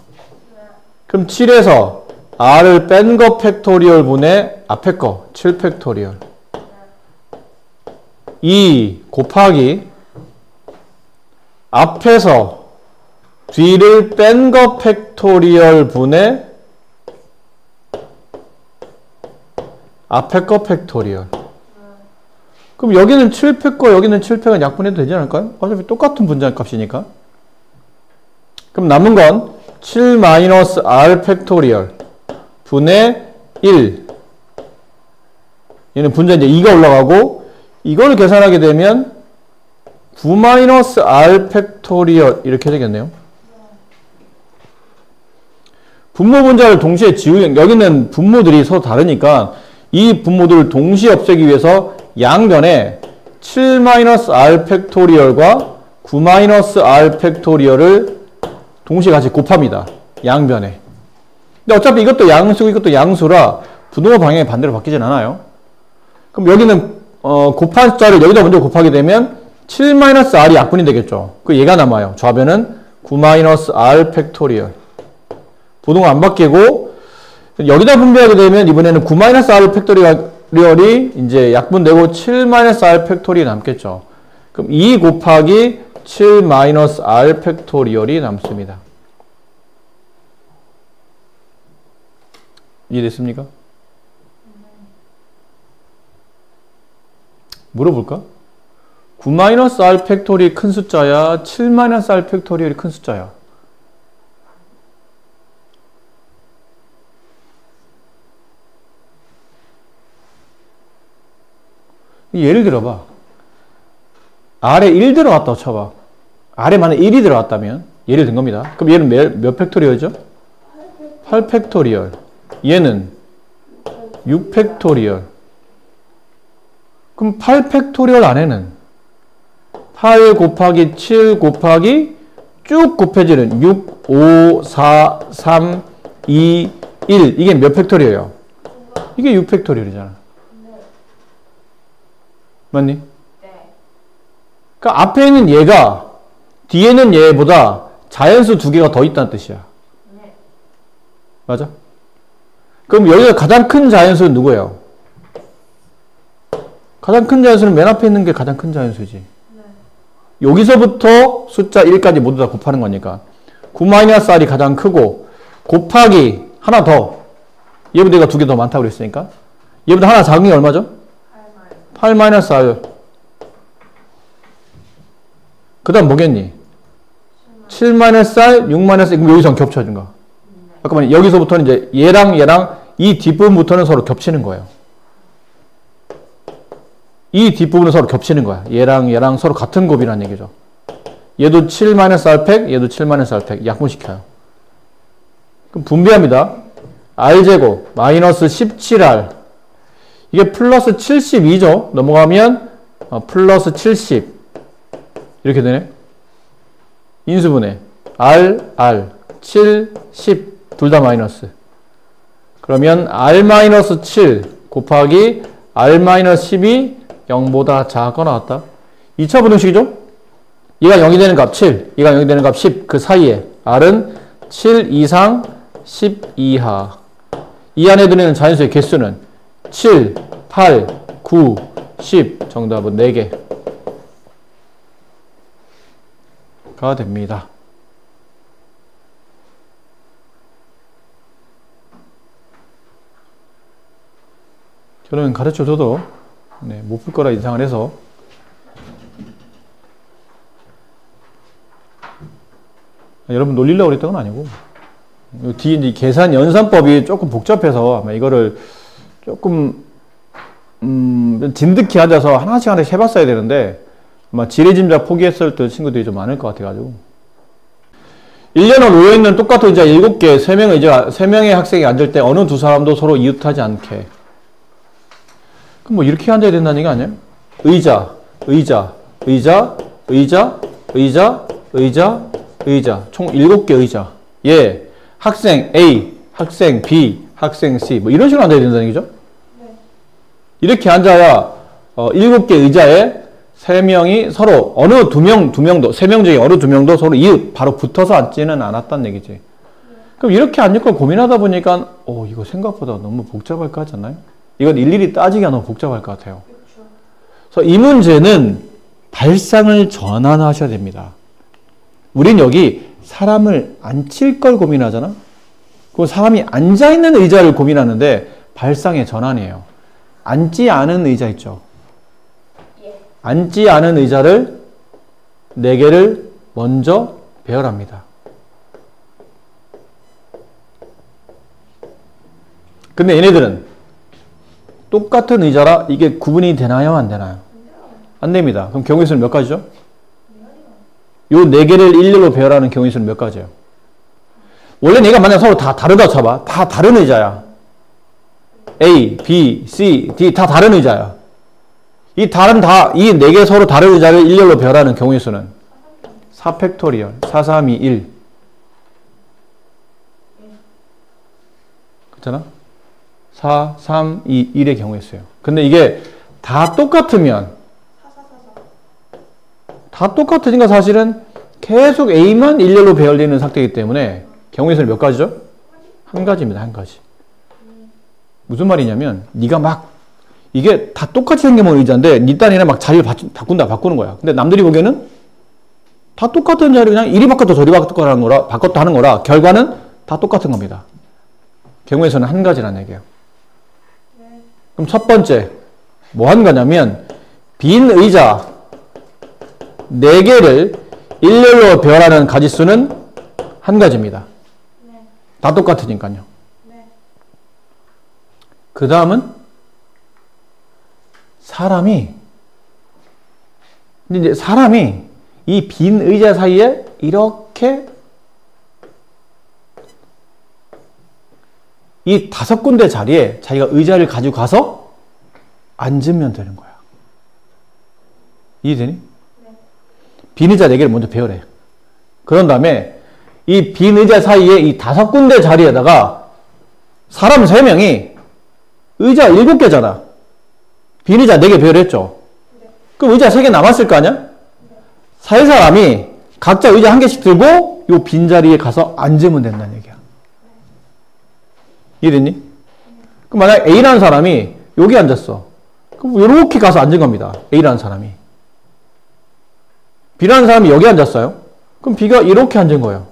그럼 7에서 r을 뺀 거 팩토리얼 분의 앞에 거 7 팩토리얼. 2 곱하기 앞에서 뒤를 뺀 거 팩토리얼 분의 앞에 거 팩토리얼. 그럼 여기는 7팩과 여기는 7팩은 약분해도 되지 않을까요? 어차피 똑같은 분자값이니까. 그럼 남은 건 7 마이너스 r 팩토리얼 분의 1. 얘는 분자 이제 2가 올라가고, 이거를 계산하게 되면 9 마이너스 r 팩토리얼 이렇게 되겠네요. 분모 분자를 동시에 지우는, 여기는 분모들이 서로 다르니까 이 분모들을 동시에 없애기 위해서 양변에 7 마이너스 r 팩토리얼과 9 마이너스 r 팩토리얼을 동시에 같이 곱합니다. 양변에. 근데 어차피 이것도 양수고 이것도 양수라 분모 방향이 반대로 바뀌진 않아요. 그럼 여기는 곱한 숫자를 여기다 먼저 곱하게 되면 7 마이너스 r이 약분이 되겠죠. 그 얘가 남아요. 좌변은 9 마이너스 r 팩토리얼. 부동은 안 바뀌고, 여기다 분배하게 되면 이번에는 9 마이너스 r 팩토리얼이 이제 약분되고 7 마이너스 r 팩토리얼이 남겠죠. 그럼 2 곱하기 7 마이너스 r 팩토리얼이 남습니다. 이해됐습니까? 물어볼까? 9 마이너스 r 팩토리얼이 큰 숫자야? 7 마이너스 r 팩토리얼이 큰 숫자야? 예를 들어봐. r에 1 들어갔다고 쳐봐. r에 만약 1이 들어갔다면 예를 든 겁니다. 그럼 얘는 몇 팩토리얼이죠? 8 팩토리얼. 얘는 6 팩토리얼. 그럼 8 팩토리얼 안에는 8 곱하기 7 곱하기 쭉 곱해지는 6, 5, 4, 3, 2, 1. 이게 몇 팩토리얼이에요? 이게 6 팩토리얼이잖아. 맞니? 네. 그러니까 앞에 있는 얘가 뒤에 있는 얘보다 자연수 2개가 더 있다는 뜻이야. 네. 맞아? 그럼 여기가 가장 큰 자연수는 누구예요? 가장 큰 자연수는 맨 앞에 있는 게 가장 큰 자연수지. 네. 여기서부터 숫자 1까지 모두 다 곱하는 거니까 9-r이 가장 크고 곱하기 하나 더, 얘보다 얘가 2개 더 많다고 그랬으니까 얘보다 하나 작은 게 얼마죠? 8-r. 그 다음 뭐겠니? 7-r, 6-r. 그럼 여기서 겹쳐진 거. 잠깐만, 여기서부터는 이제 얘랑 이 뒷부분부터는 서로 겹치는 거예요. 이 뒷부분은 서로 겹치는 거야. 얘랑 서로 같은 곱이라는 얘기죠. 얘도 7-r 팩, 얘도 7-r 팩. 약분시켜요. 그럼 분배합니다. r제곱 마이너스 17r. 이게 플러스 72죠. 넘어가면 플러스 70 이렇게 되네. 인수분해 r, 7, 10 둘 다 마이너스. 그러면 r-7 곱하기 r-10이 0보다 작거나 같다. 2차 부등식이죠. 얘가 0이 되는 값 7, 얘가 0이 되는 값 10. 그 사이에 r은 7 이상 10 이하. 이 안에 들어있는 자연수의 개수는 7, 8, 9, 10. 정답은 4개가 됩니다. 저는 가르쳐줘도 못 풀 거라 예상을 해서 여러분 놀리려고 그랬던 건 아니고, 뒤에 이제 계산 연산법이 조금 복잡해서 아마 이거를 조금 진득히 앉아서 하나씩 해봤어야 되는데 아마 지레짐작 포기했을 때 친구들이 좀 많을 것 같아가지고, 1년을 놓여있는 똑같은 의자 7개, 3명의 학생이 앉을 때 어느 두 사람도 서로 이웃하지 않게. 그럼 뭐 이렇게 앉아야 된다는 얘기 아니에요? 의자, 총 7개 의자. 예, 학생 A, 학생 B, 학생 C 뭐 이런 식으로 앉아야 된다는 얘기죠? 네. 이렇게 앉아야 7개 의자에 3명이 서로 어느 2명도 3명 중에 어느 2명도 서로 바로 붙어서 앉지는 않았다는 얘기지. 그럼 이렇게 앉을 걸 고민하다 보니까 이거 생각보다 너무 복잡할 것 같지 않나요? 이건 일일이 따지기가 너무 복잡할 것 같아요. 그래서 이 문제는 발상을 전환하셔야 됩니다. 우린 여기 사람을 앉힐 걸 고민하잖아. 그 사람이 앉아있는 의자를 고민하는데 발상의 전환이에요. 앉지 않은 의자 있죠. 앉지 않은 의자를 4개를 먼저 배열합니다. 근데 얘네들은 똑같은 의자라 이게 구분이 되나요? 안 되나요? 안 됩니다. 그럼 경우의 수는 몇 가지죠? 요 4개를 일렬로 배열하는 경우의 수는 몇 가지예요? 원래 얘가 만약 서로 다 다르다 쳐봐. 다 다른 의자야. A, B, C, D 다 다른 의자야. 이 4개 서로 다른 의자를 일렬로 배열하는 경우의 수는 4팩토리얼 4, 3, 2, 1 그렇잖아? 4, 3, 2, 1의 경우의 수예요. 근데 이게 다 똑같으면 다 똑같으니까 사실은 계속 A만 일렬로 배열되는 상태이기 때문에 경우의 수는 몇 가지죠? 한 가지입니다. 한 가지. 무슨 말이냐면 네가 막 이게 다 똑같이 생겨본 의자인데 네 딴에는 막 자리를 바꾸는 거야. 근데 남들이 보기에는 다 똑같은 자리를 그냥 이리 바꿨다 저리 바꿨다 하는 거라 결과는 다 똑같은 겁니다. 경우의 수는 한 가지라는 얘기예요. 그럼 첫 번째 뭐 하는 거냐면 빈 의자 4개를 일렬로 배열하는 가지수는 한 가지입니다. 다 똑같으니까요. 그 다음은 사람이 이 빈 의자 사이에 이렇게 이 5군데 자리에 자기가 의자를 가지고 가서 앉으면 되는 거야. 이해되니? 빈 의자 4개를 먼저 배열해. 그런 다음에 이 빈 의자 사이에 이 5군데 자리에다가 사람 3명이 의자 7개잖아. 빈 의자 4개 배열했죠. 그럼 의자 3개 남았을 거 아니야? 세 사람이 각자 의자 1개씩 들고 이 빈자리에 가서 앉으면 된다는 얘기야. 이해됐니? 그럼 만약 A라는 사람이 여기 앉았어. 그럼 이렇게 가서 앉은 겁니다. A라는 사람이. B라는 사람이 여기 앉았어요. 그럼 B가 이렇게 앉은 거예요.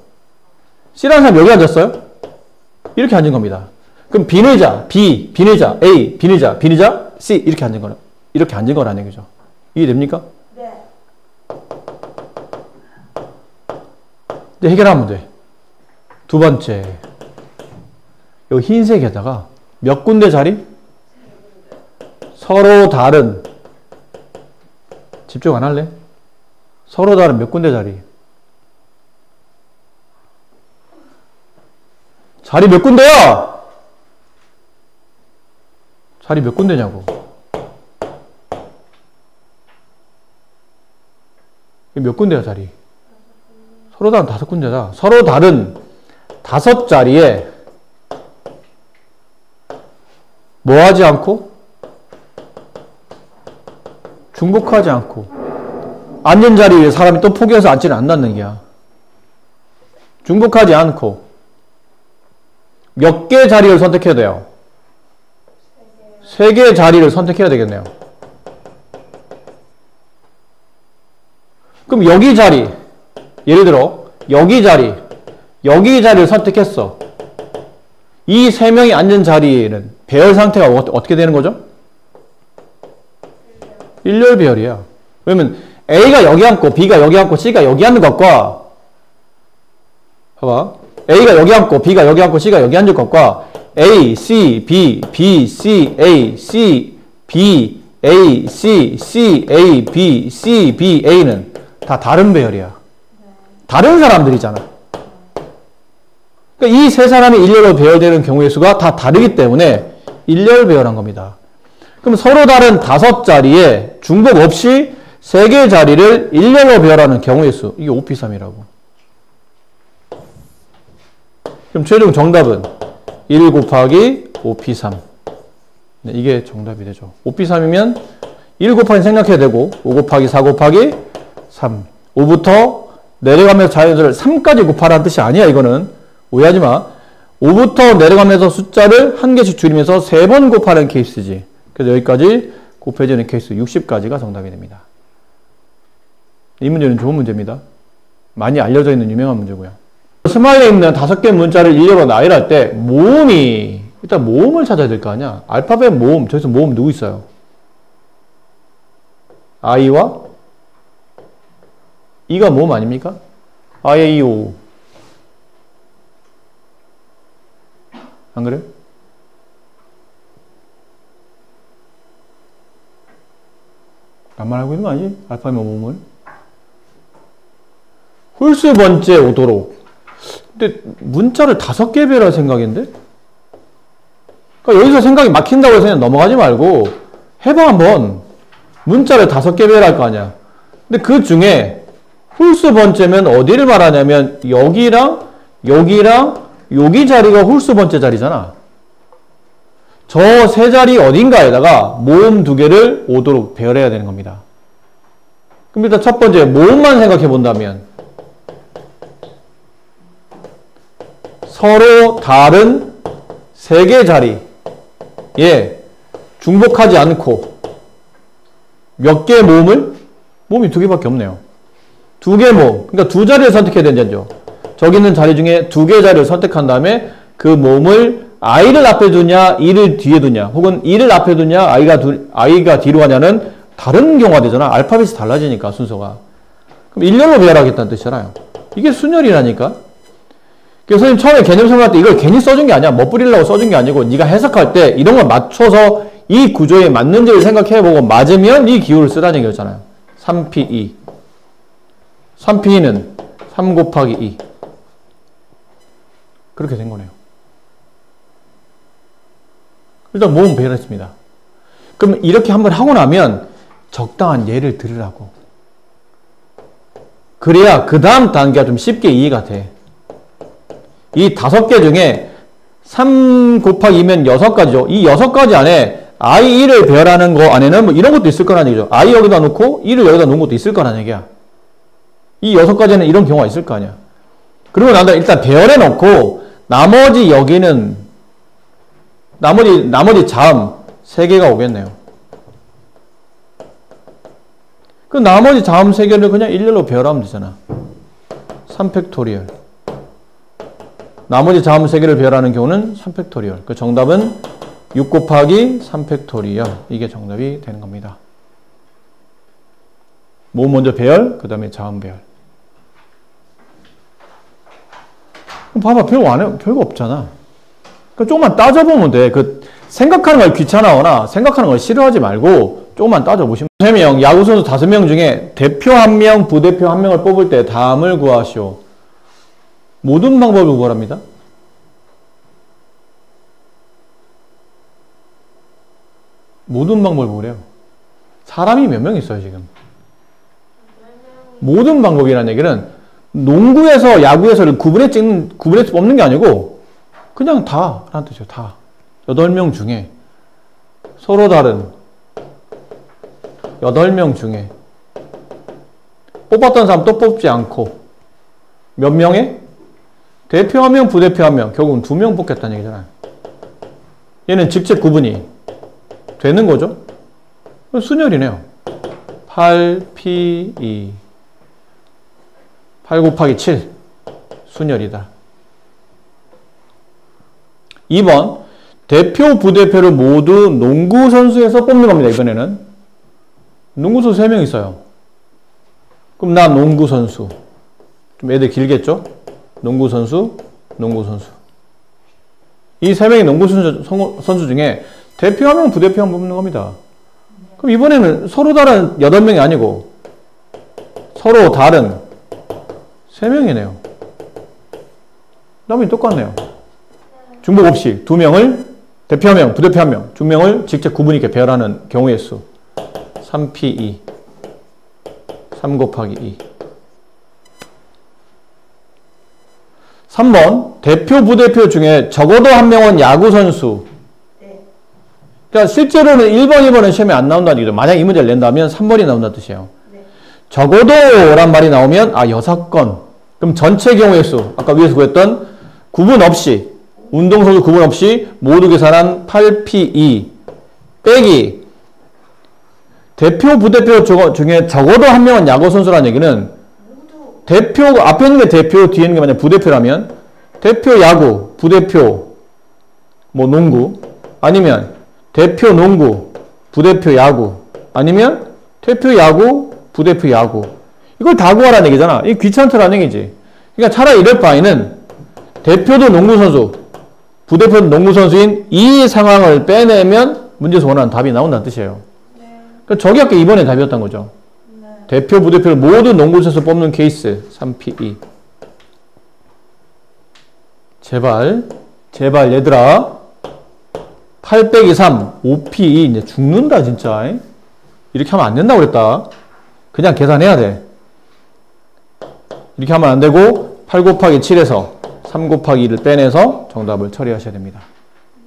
C라는 사람이 여기 앉았어요. 이렇게 앉은 겁니다. 그럼 빈 의자, B, 빈 의자, A, 빈 의자, 빈 의자, C 이렇게 앉은 거라. 이렇게 앉은 거라는 얘기죠. 이해됩니까? 네. 이제 해결하면 돼. 두 번째. 요 흰색에다가 몇 군데 자리? 서로 다른. 집중 안 할래? 서로 다른 몇 군데 자리? 자리 몇 군데야? 자리 몇 군데냐고. 몇 군데야 자리? 서로 다른 5군데다. 서로 다른 5자리에 뭐 하지 않고? 중복하지 않고. 앉은 자리에 사람이 또 포기해서 앉지는 않는다는 얘기야. 중복하지 않고. 몇 개 자리를 선택해야 돼요? 3개의 자리를 선택해야 되겠네요. 그럼 여기 자리, 예를 들어 여기 자리를 선택했어. 이 3명이 앉은 자리에는 배열 상태가 어떻게 되는 거죠? 일렬 배열이야. 왜냐면 A가 여기 앉고 B가 여기 앉고 C가 여기 앉는 것과 봐봐. A가 여기 앉고 B가 여기 앉고 C가 여기 앉을 것과 A, C, B, B, C, A, C, B, A, C, C, A, B, C, B, A는 다 다른 배열이야. 다른 사람들이잖아. 그러니까 이 세 사람이 일렬로 배열되는 경우의 수가 다 다르기 때문에 일렬 배열한 겁니다. 그럼 서로 다른 5자리에 중복 없이 3개의 자리를 일렬로 배열하는 경우의 수. 이게 5P3이라고. 그럼 최종 정답은 1 곱하기 5P3. 네, 이게 정답이 되죠. 5B3이면 1 곱하기 생각해야 되고 5 곱하기 4 곱하기 3. 5부터 내려가면서 자연수를 3까지 곱하라는 뜻이 아니야. 이거는 오해하지 마. 5부터 내려가면서 숫자를 한 개씩 줄이면서 3번 곱하는 케이스지. 그래서 여기까지 곱해지는 케이스 60까지가 정답이 됩니다. 이 문제는 좋은 문제입니다. 많이 알려져 있는 유명한 문제고요. 스마일에 있는 5개 문자를 일렬로 나열할 때 모음이 일단 모음을 찾아야 될 거 아니야. 알파벳 모음. 저기서 모음 누구 있어요? I와 E가 모음 아닙니까? I, A, O. 안 그래요? 나만 알고 있는 거 아니지? 알파벳 모음을. 홀수 번째 오도록. 근데 문자를 5개 배럴 생각인데? 그러니까 여기서 생각이 막힌다고 해서 그냥 넘어가지 말고 해봐 한번. 문자를 5개 배열할 거 아니야. 근데 그 중에 홀수 번째면 어디를 말하냐면 여기랑 여기랑 여기 자리가 홀수 번째 자리잖아. 저 세 자리 어딘가에다가 모음 2개를 오도록 배열해야 되는 겁니다. 그럼 일단 첫 번째 모음만 생각해 본다면 서로 다른 3개 자리에 중복하지 않고 몇 개의 모음을? 모음이 2개밖에 없네요. 2개 모음. 그러니까 2자리를 선택해야 된다죠. 저기 있는 자리 중에 2개의 자리를 선택한 다음에 그 모음을 I를 앞에 두냐, E를 뒤에 두냐, 혹은 E를 앞에 두냐, I가 뒤로 가냐는 다른 경우가 되잖아. 알파벳이 달라지니까, 순서가. 그럼 일렬로 배열하겠다는 뜻이잖아요. 이게 순열이라니까. 그래서 선생님 처음에 개념 설명할 때 이걸 괜히 써준 게 아니야. 멋부리려고 써준 게 아니고 네가 해석할 때 이런 걸 맞춰서 이 구조에 맞는지를 생각해보고 맞으면 이 기호를 쓰라는 얘기였잖아요. 3P2. 3P2는 3 곱하기 2. 그렇게 된 거네요. 일단 모음 배열했습니다. 그럼 이렇게 한번 하고 나면 적당한 예를 들으라고. 그래야 그 다음 단계가 좀 쉽게 이해가 돼. 이 5개 중에 3 곱하기 2면 6가지죠. 이 6가지 안에 I, 1을 배열하는 거 안에는 뭐 이런 것도 있을 거라는 얘기죠. I 여기다 놓고 1을 여기다 놓은 것도 있을 거라는 얘기야. 이 6가지는 이런 경우가 있을 거 아니야. 그리고 난 다음에 일단 배열해 놓고 나머지 여기는 나머지 자음 3개가 오겠네요. 그 나머지 자음 3개를 그냥 일렬로 배열하면 되잖아. 3팩토리얼. 나머지 자음 3개를 배열하는 경우는 3팩토리얼. 그 정답은 6 곱하기 3팩토리얼. 이게 정답이 되는 겁니다. 모음 먼저 배열, 그 다음에 자음 배열. 봐봐, 별거 안 해, 별거 없잖아. 그러니까 조금만 따져보면 돼. 생각하는 걸 귀찮아하거나 생각하는 걸 싫어하지 말고 조금만 따져보시면. 3명, 야구선수 5명 중에 대표 1명, 부대표 1명을 뽑을 때 다음을 구하시오. 모든 방법을 구하랍니다. 모든 방법을 구하래요. 사람이 몇 명 있어요, 지금? 모든 방법이라는 얘기는 농구에서 야구에서를 구분해서 뽑는 게 아니고 그냥 다 라는 뜻이에요. 다. 8명 중에 서로 다른 8명 중에 뽑았던 사람 또 뽑지 않고 몇 명에? 대표 1명, 부대표 1명. 결국은 2명 뽑겠다는 얘기잖아요. 얘는 직접 구분이 되는 거죠. 순열이네요. 8P2 8 곱하기 7 순열이다. 2번 대표, 부대표를 모두 농구 선수에서 뽑는 겁니다. 이번에는 농구 선수 3명 있어요. 그럼 나 농구 선수. 좀 애들 길겠죠? 농구 선수, 농구 선수. 이 3명의 농구 선수 중에 대표 1명, 부대표 1명 뽑는 겁니다. 그럼 이번에는 서로 다른 8명이 아니고 서로 다른 3명이네요. 나머지 똑같네요. 중복 없이 2명을 대표 1명, 부대표 1명, 2명을 직접 구분 있게 배열하는 경우의 수. 3P2 3 곱하기 2. 3번 대표, 부대표 중에 적어도 1명은 야구선수. 그러니까 실제로는 1번, 2번은 시험에 안 나온다는 얘기죠. 만약 이 문제를 낸다면 3번이 나온다는 뜻이에요. 네. 적어도란 말이 나오면 6건. 그럼 전체 경우의 수, 아까 위에서 구했던 구분 없이, 운동선수 구분 없이 모두 계산한 8P2 빼기 대표, 부대표 중에 적어도 한 명은 야구 선수라는 얘기는 모두 대표, 앞에 있는 게 대표, 뒤에 있는 게 만약 부대표라면 대표 야구, 부대표 뭐 농구, 아니면 대표 농구, 부대표 야구, 아니면 대표 야구, 부대표 야구. 이걸 다 구하라는 얘기잖아. 이게 귀찮더라는 얘기지. 그러니까 차라리 이럴 바에는 대표도 농구선수, 부대표도 농구선수인 이 상황을 빼내면 문제에서 원하는 답이 나온다는 뜻이에요. 네. 그러니까 저게 아까 2번의 답이었던 거죠. 네. 대표, 부대표를 모두 농구선수 뽑는 케이스 3P2. 제발 얘들아 8 빼기 3 5P2 이제 죽는다 진짜. 이렇게 하면 안 된다고 그랬다. 그냥 계산해야 돼. 이렇게 하면 안 되고 8 곱하기 7에서 3 곱하기 2를 빼내서 정답을 처리하셔야 됩니다.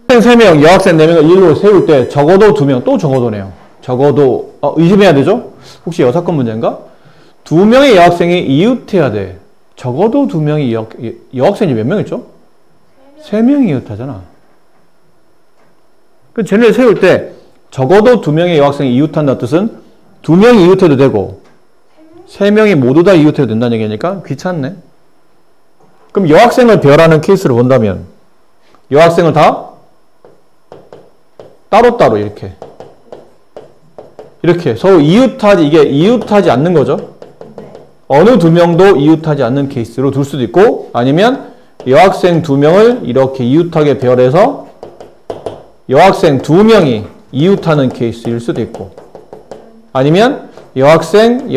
학생 3명, 여학생 4명을 일로 세울 때 적어도 2명, 또 적어도네요. 적어도 의심해야 되죠? 혹시 여사건 문제인가? 2명의 여학생이 이웃해야 돼. 적어도 2명이 여학생이 몇 명 있죠? 3명이 이웃하잖아. 그 쟤네를 세울 때 적어도 2명의 여학생이 이웃한다는 뜻은 2명이 이웃해도 되고 3명이 모두 다 이웃해도 된다는 얘기니까 귀찮네. 그럼 여학생을 배열하는 케이스를 본다면 여학생을 다 따로따로 이렇게 서로 이웃하지 않는 거죠. 어느 2명도 이웃하지 않는 케이스로 둘 수도 있고, 아니면 여학생 2명을 이렇게 이웃하게 배열해서 여학생 2명이 이웃하는 케이스일 수도 있고, 아니면 여학생을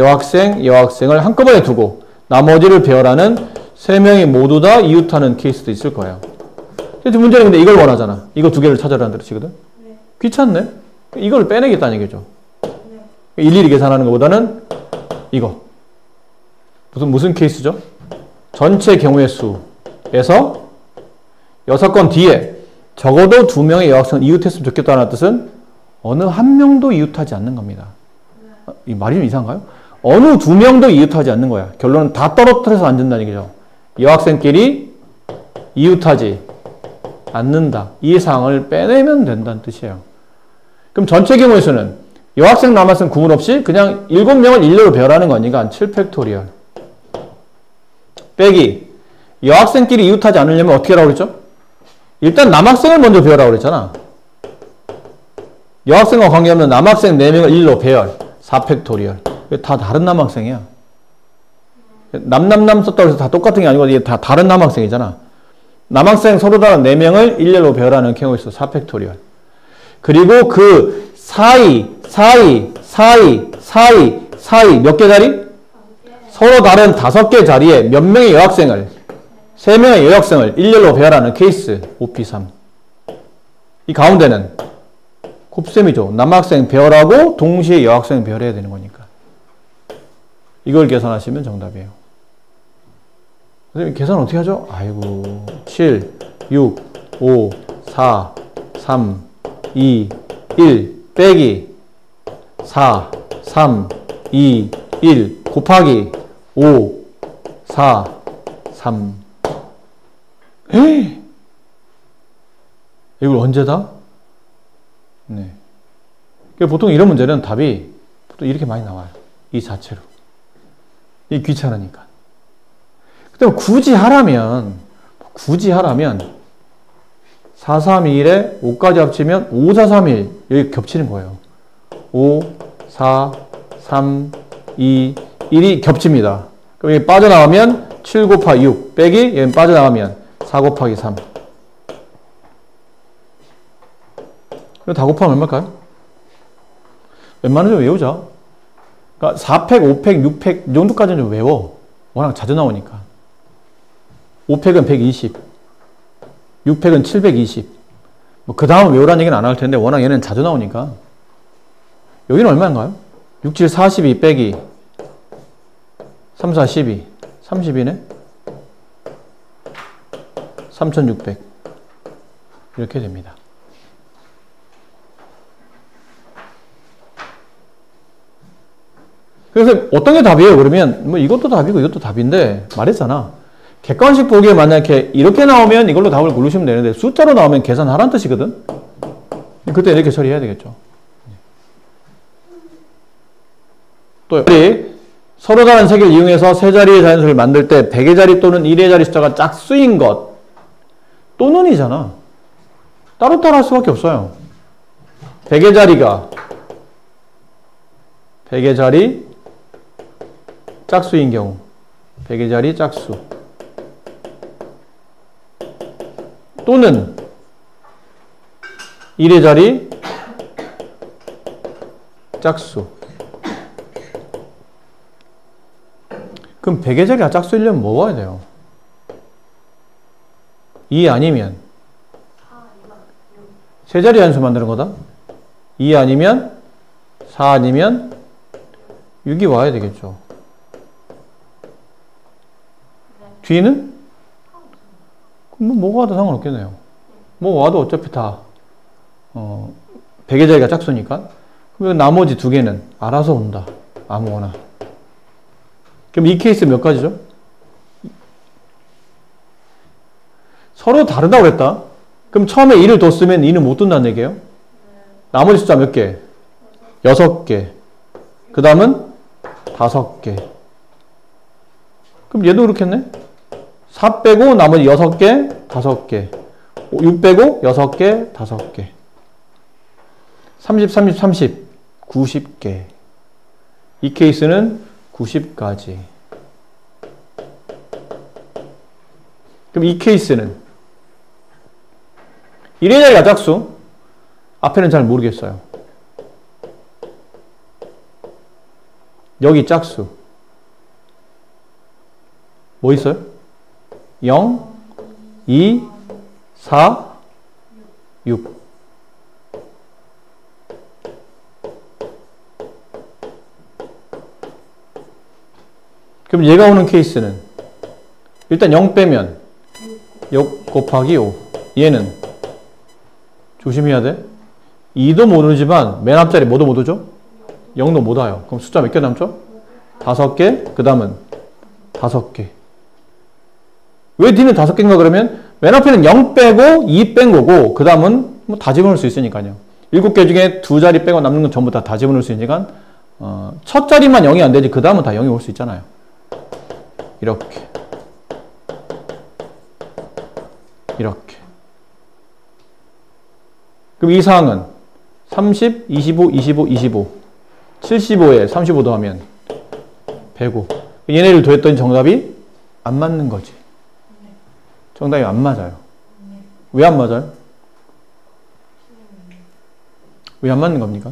한꺼번에 두고 나머지를 배열하는 3명이 모두 다 이웃하는 케이스도 있을 거예요. 문제는 근데 이걸 원하잖아. 이거 2개를 찾아라는 뜻이거든. 네. 귀찮네. 이걸 빼내겠다는 얘기죠. 네. 일일이 계산하는 것보다는 이거. 무슨 케이스죠? 전체 경우의 수에서 6건 뒤에 적어도 2명의 여학생을 이웃했으면 좋겠다는 뜻은 어느 한 명도 이웃하지 않는 겁니다. 이 말이 좀 이상한가요? 어느 2명도 이웃하지 않는 거야. 결론은 다 떨어뜨려서 안 된다는 얘기죠. 여학생끼리 이웃하지 않는다. 이 사항을 빼내면 된다는 뜻이에요. 그럼 전체 경우의 수는 여학생, 남학생 구분 없이 그냥 7명을 일렬로 배열하는 거니까 7팩토리얼. 빼기. 여학생끼리 이웃하지 않으려면 어떻게 하라고 그랬죠? 일단 남학생을 먼저 배열하라고 그랬잖아. 여학생과 관계없는 남학생 4명을 일로 배열. 4팩토리얼. 다 다른 남학생이야. 남남남 썼다고 해서 다 똑같은 게 아니고 이게 다 다른 남학생이잖아. 남학생 서로 다른 4명을 일렬로 배열하는 경우가 있어. 4팩토리얼. 그리고 그 사이 몇 개 자리? 서로 다른 5개 자리에 몇 명의 여학생을 3명의 여학생을 일렬로 배열하는 케이스 5P3. 이 가운데는 곱셈이죠. 남학생 배열하고 동시에 여학생 배열해야 되는 거니까. 이걸 계산하시면 정답이에요. 선생님 계산 어떻게 하죠? 아이고 7, 6, 5, 4, 3, 2, 1 빼기 4, 3, 2, 1 곱하기 5, 4, 3 에이! 이걸 언제 다? 네. 보통 이런 문제는 답이 또 이렇게 많이 나와요. 이 자체로. 이 귀찮으니까. 근데 굳이 하라면 4, 3, 2, 1에 5까지 합치면 5, 4, 3, 1 여기 겹치는 거예요. 5, 4, 3, 2, 1이 겹칩니다. 그럼 여기 빠져나가면 7 곱하기 6 빼기 여기 빠져나가면 4 곱하기 3. 이거 다 곱하면 얼마일까요? 웬만하면 좀 외우자. 그러니까 4팩, 5팩, 6팩 이 정도까지는 좀 외워. 워낙 자주 나오니까. 5팩은 120, 6팩은 720. 뭐 그 다음 외우라는 얘기는 안 할 텐데 워낙 얘는 자주 나오니까. 여기는 얼마인가요? 6, 7, 42 빼기 3, 4, 12. 32네? 3600. 이렇게 됩니다. 그래서 어떤 게 답이에요? 그러면 뭐 이것도 답이고 이것도 답인데 말했잖아. 객관식 보기에 만약에 이렇게 나오면 이걸로 답을 고르시면 되는데 숫자로 나오면 계산하라는 뜻이거든. 그때 이렇게 처리해야 되겠죠. 또 서로 다른 색을 이용해서 세 자리의 자연수를 만들 때 100의 자리 또는 1의 자리 숫자가 짝수인 것 또는이잖아. 따로따로 할 수밖에 없어요. 100의 자리 짝수인 경우 100의 자리 짝수 또는 1의 자리 짝수. 그럼 100의 자리가 짝수이려면 뭐가 해야 돼요? 2 아니면 세 자리 함수 만드는 거다. 2 아니면 4 아니면 6이 와야 되겠죠. 뒤는? 뭐가 와도 상관없겠네요. 뭐 와도 어차피 다 100의 자리가 짝수니까. 그럼 나머지 두 개는 알아서 온다. 아무거나. 그럼 이 케이스 몇 가지죠? 서로 다르다고 그랬다. 그럼 처음에 2를 뒀으면 2는 못 둔다는 얘기예요. 나머지 숫자 몇 개? 6개. 그 다음은 5개. 그럼 얘도 그렇겠네? 4 빼고 나머지 6개, 5개. 6 빼고 6개, 5개. 30, 90개. 이 케이스는 90가지. 그럼 이 케이스는 1의 자리가 짝수. 앞에는 잘 모르겠어요. 여기 짝수. 뭐 있어요? 0, 2, 4, 6. 그럼 얘가 오는 케이스는 일단 0 빼면 6 곱하기 5. 얘는 조심해야 돼. 2도 모르지만 맨 앞자리 뭐도 못 오죠? 0도 못 와요. 그럼 숫자 몇 개 남죠? 5개. 그 다음은 5개. 왜 D는 5개인가 그러면 맨 앞에는 0 빼고 2 뺀 거고 그 다음은 뭐 다 집어넣을 수 있으니까요. 7개 중에 2자리 빼고 남는 건 전부 다 집어넣을 수 있으니까 첫 자리만 0이 안 되지 그 다음은 다 0이 올 수 있잖아요. 이렇게 그럼 이 사항은 30, 25, 25, 25 75에 35 더하면 105. 얘네를 더했더니 정답이 안 맞는 거지. 정답이 안 맞아요. 왜 안 맞아요? 왜 안 맞는 겁니까?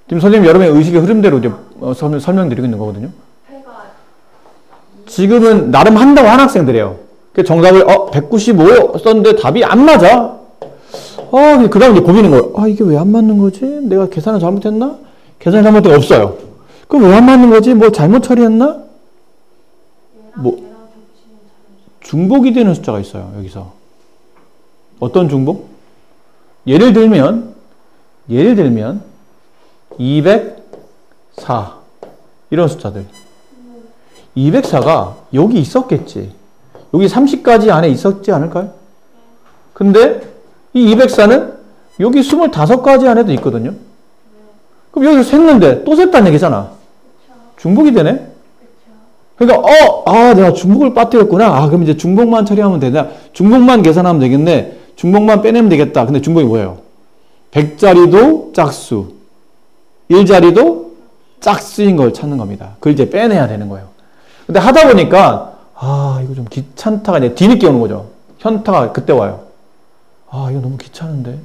지금 선생님 여러분의 의식의 흐름대로 이제 설명드리고 있는 거거든요. 지금은 나름 한다고 한 학생들이에요. 그 정답을 195 썼는데 답이 안 맞아. 그 다음 이제 고민인 거예요. 이게 왜 안 맞는 거지? 내가 계산을 잘못했나? 계산을 잘못된 거 없어요. 그럼 왜 안 맞는 거지? 뭐 잘못 처리했나? 뭐 중복이 되는 숫자가 있어요. 여기서 어떤 중복? 예를 들면 204 이런 숫자들 204가 여기 있었겠지. 여기 30가지 안에 있었지 않을까요? 근데 이 204는 여기 25가지 안에도 있거든요. 그럼 여기서 샜는데 또 샜다는 얘기잖아. 중복이 되네? 그러니까 내가 중복을 빠뜨렸구나. 그럼 이제 중복만 처리하면 되냐? 중복만 계산하면 되겠네. 중복만 빼내면 되겠다. 근데 중복이 뭐예요? 100자리도 짝수, 1자리도 짝수인 걸 찾는 겁니다. 그걸 이제 빼내야 되는 거예요. 근데 하다 보니까 이거 좀 귀찮다가 이제 뒤늦게 오는 거죠. 현타가 그때 와요. 이거 너무 귀찮은데.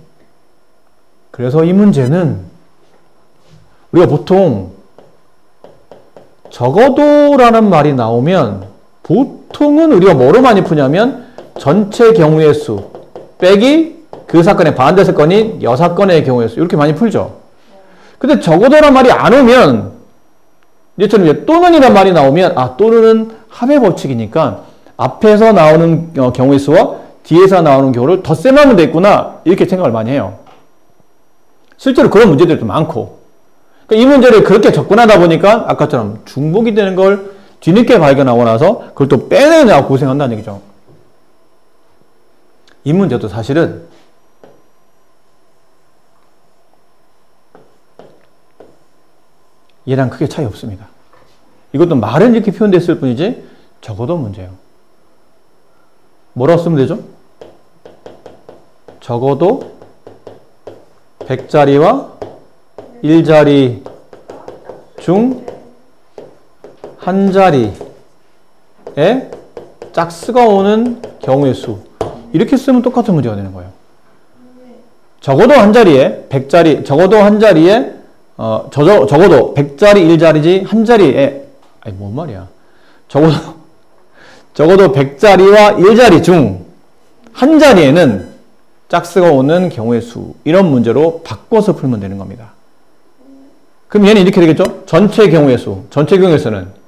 그래서 이 문제는 우리가 보통 적어도라는 말이 나오면 보통은 우리가 뭐로 많이 푸냐면 전체 경우의 수 빼기 그 사건의 반대 사건인 여사건의 경우의 수 이렇게 많이 풀죠. 근데 적어도란 말이 안 오면 이제처럼 이제 또는이란 말이 나오면 또는은 합의 법칙이니까 앞에서 나오는 경우의 수와 뒤에서 나오는 경우를 덧셈하면 되겠구나 이렇게 생각을 많이 해요. 실제로 그런 문제들도 많고 그러니까 이 문제를 그렇게 접근하다 보니까 아까처럼 중복이 되는 걸 뒤늦게 발견하고 나서 그걸 또 빼내느냐고 고생한다는 얘기죠. 이 문제도 사실은 얘랑 크게 차이 없습니다. 이것도 말은 이렇게 표현됐을 뿐이지 적어도 문제예요. 뭐라고 쓰면 되죠? 적어도 100자리와 1자리 중 한 자리에 짝수가 오는 경우의 수. 이렇게 쓰면 똑같은 문제가 되는 거예요. 적어도 한 자리에 100자리, 적어도 한 자리에 적어도 100자리 1자리지 한 자리에 아니 뭔 말이야. 적어도 100자리와 1자리 중 한 자리에는 짝수가 오는 경우의 수. 이런 문제로 바꿔서 풀면 되는 겁니다. 그럼 얘는 이렇게 되겠죠? 전체 경우의 수. 전체 경우의 수는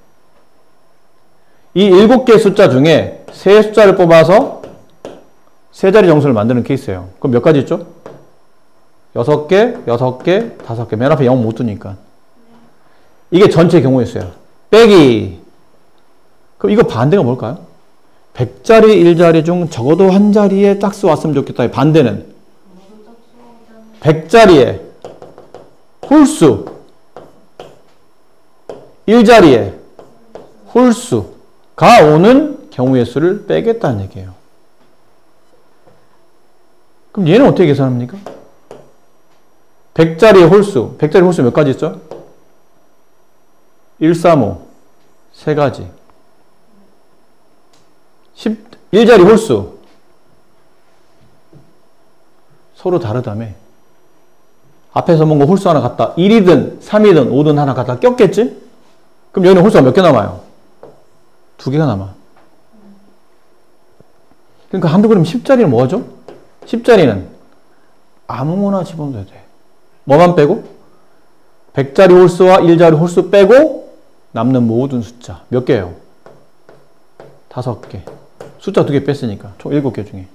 이 7개의 숫자 중에 세 숫자를 뽑아서 세 자리 정수를 만드는 케이스예요. 그럼 몇 가지 있죠? 6개, 6개, 5개. 맨 앞에 0 못 두니까. 이게 전체 경우의 수야. 빼기. 그럼 이거 반대가 뭘까요? 100자리 1자리 중 적어도 한 자리에 짝수 왔으면 좋겠다. 반대는 100자리에 홀수 1자리에 홀수가 오는 경우의 수를 빼겠다는 얘기예요. 그럼 얘는 어떻게 계산합니까? 100자리의 홀수. 100자리 홀수 몇 가지 있죠? 1, 3, 5. 세 가지. 1자리 홀수. 서로 다르다며. 앞에서 뭔가 홀수 하나 갖다 1이든 3이든 5든 하나 갖다 꼈겠지? 그럼 여기는 홀수가 몇 개 남아요? 2개가 남아. 그러니까 한두 그림 10자리는 뭐 하죠? 10자리는 아무거나 집어넣어도 돼. 뭐만 빼고? 100자리 홀수와 1자리 홀수 빼고 남는 모든 숫자. 몇 개예요? 5개. 숫자 2개 뺐으니까 총 7개 중에.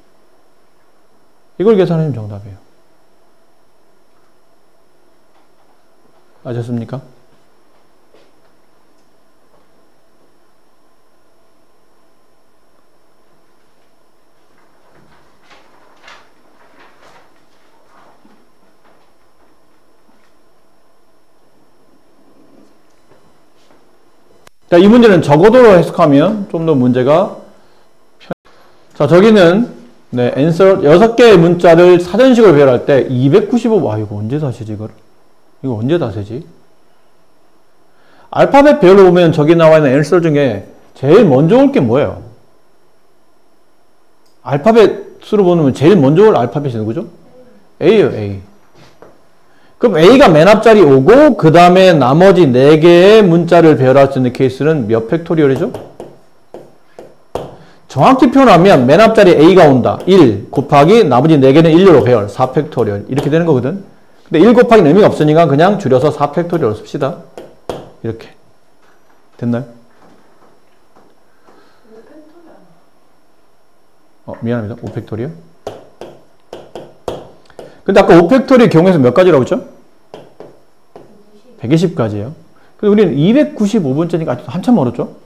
이걸 계산하면 정답이에요. 아셨습니까? 자, 이 문제는 적어도로 해석하면 좀 더 문제가 자, 저기는 네, answer 6개의 문자를 사전식으로 배열할 때 295, 와, 이거 언제 다 세지, 이거 언제 다 세지? 알파벳 배열로 보면 저기 나와 있는 answer 중에 제일 먼저 올 게 뭐예요? 알파벳 수로 보면 제일 먼저 올 알파벳이 누구죠? A예요, A. 그럼 A가 맨 앞자리 오고 그 다음에 나머지 4개의 문자를 배열할 수 있는 케이스는 몇 팩토리얼이죠? 정확히 표현하면 맨 앞자리 A가 온다. 1 곱하기 나머지 4개는 1로 배열. 4팩토리얼. 이렇게 되는 거거든. 근데 1 곱하기는 의미가 없으니까 그냥 줄여서 4팩토리얼 씁시다. 이렇게. 됐나요? 미안합니다. 5팩토리얼. 근데 아까 5팩토리의 경우에서 몇 가지라고 했죠? 120가지예요. 근데 우리는 295번째니까 한참 멀었죠?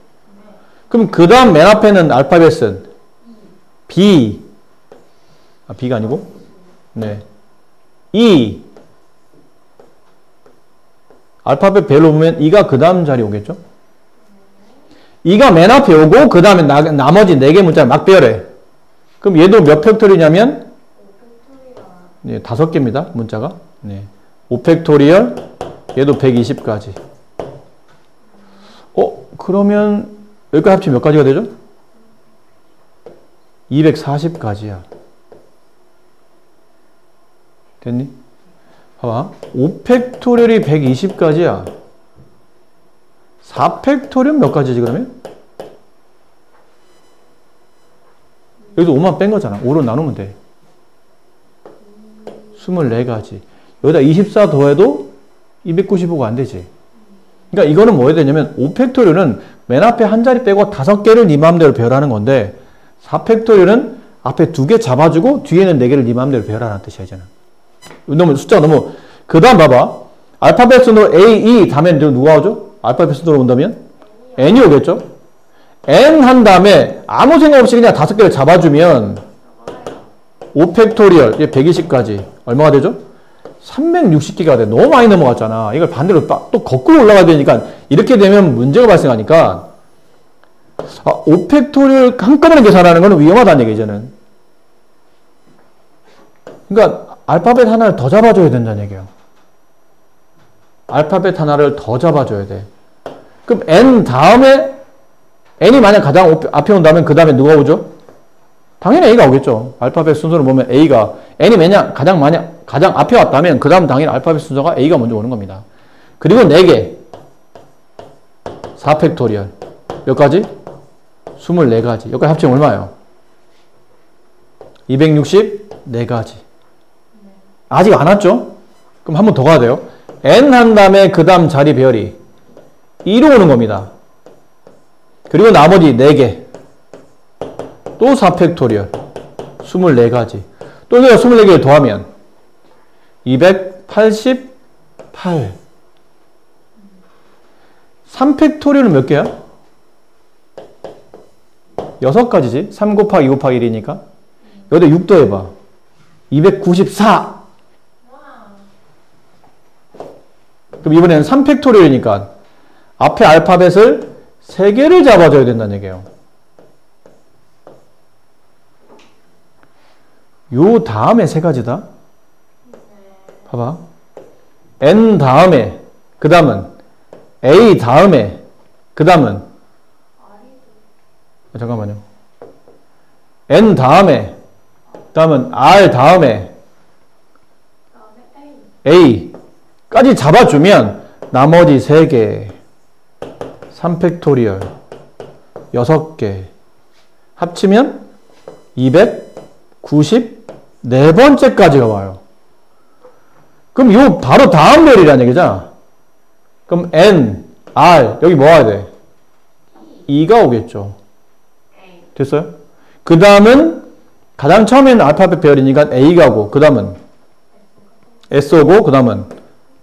그럼 그 다음 맨 앞에는 알파벳은 B. B가 아니고? 네. E. 알파벳 배열로 보면 E가 그 다음 자리에 오겠죠? E가 맨 앞에 오고 그 다음에 나머지 4개 문자를 막 배열해. 그럼 얘도 몇 팩토리냐면? 네, 5개입니다. 문자가. 네. 5팩토리얼. 얘도 120가지. 그러면 여기까지 합치면 몇 가지가 되죠? 240가지야. 됐니? 봐봐. 5팩토리얼이 120가지야. 4팩토리얼 몇 가지지 그러면? 여기도 5만 뺀 거잖아. 5로 나누면 돼. 24가지. 여기다 24 더해도 295가 안 되지. 그러니까 이거는 뭐 해야 되냐면 5팩토리얼은 맨 앞에 한 자리 빼고 5개를 네 마음대로 배열하는 건데 4팩토리얼은 앞에 2개 잡아주고 뒤에는 4개를 네 마음대로 배열하라는 뜻이야. 이제는. 너무 숫자가 너무 그 다음 봐봐. 알파벳 순으로 A, E 다음에 누가 오죠? 알파벳 순으로 온다면? N이 오겠죠? N 한 다음에 아무 생각 없이 그냥 5개를 잡아주면 5팩토리얼, 120까지 얼마가 되죠? 360개가 돼. 너무 많이 넘어갔잖아. 이걸 반대로 또 거꾸로 올라가야 되니까 이렇게 되면 문제가 발생하니까 5팩토리얼 한꺼번에 계산하는 거는 위험하다는 얘기 이제는. 그러니까 알파벳 하나를 더 잡아줘야 된다는 얘기예요. 알파벳 하나를 더 잡아줘야 돼. 그럼 N 다음에 N이 만약 가장 앞에 온다면 그 다음에 누가 오죠? 당연히 A가 오겠죠. 알파벳 순서로 보면 A가 N이 가장 앞에 왔다면 그 다음 당연히 알파벳 순서가 A가 먼저 오는 겁니다. 그리고 4개 4팩토리얼 몇 가지? 24가지. 여기까지 합치면 얼마예요? 264가지. 아직 안 왔죠? 그럼 한 번 더 가야 돼요. N 한 다음에 그 다음 자리 배열이 2로 오는 겁니다. 그리고 나머지 4개 또 4팩토리얼 24가지. 또 내가 24개를 더하면 288. 3팩토리얼은 몇 개야? 6가지지. 3 곱하기 2 곱하기 1이니까 여기다 6 더해봐. 294. 그럼 이번에는 3팩토리얼이니까 앞에 알파벳을 3개를 잡아줘야 된다는 얘기예요. 요 다음에 3가지다. 봐봐. N 다음에 그 다음은 A 다음에 그 다음은 잠깐만요. N 다음에 그 다음은 R 다음에 A까지 잡아주면 나머지 3개 3팩토리얼 6개 합치면 294번째까지가 와요. 그럼 요 바로 다음 별이라는 얘기잖아. 그럼 N, R 여기 뭐 와야 돼? 2가 오겠죠. 됐어요? 그 다음은 가장 처음에는 알파벳 배열이니까 A가 오고 그 다음은 S 오고 그 다음은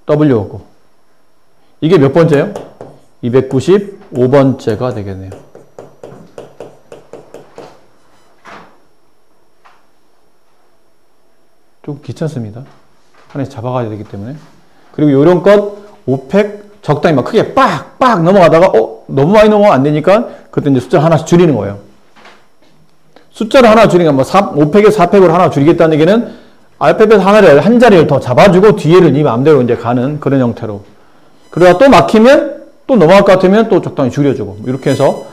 W 오고 이게 몇 번째예요? 295번째가 되겠네요. 좀 귀찮습니다. 하나씩 잡아가야 되기 때문에. 그리고 요런 것 5팩 적당히 막 크게 빡빡 넘어가다가 너무 많이 넘어가 안 되니까 그때 이제 숫자를 하나씩 줄이는 거예요. 숫자를 하나 줄이니까 뭐 5팩에 4팩으로 하나 줄이겠다는 얘기는 알파벳 하나를 한 자리를 더 잡아주고 뒤에를 네 마음대로 이제 가는 그런 형태로. 그러다 또 막히면 또 넘어갈 것 같으면 또 적당히 줄여주고 이렇게 해서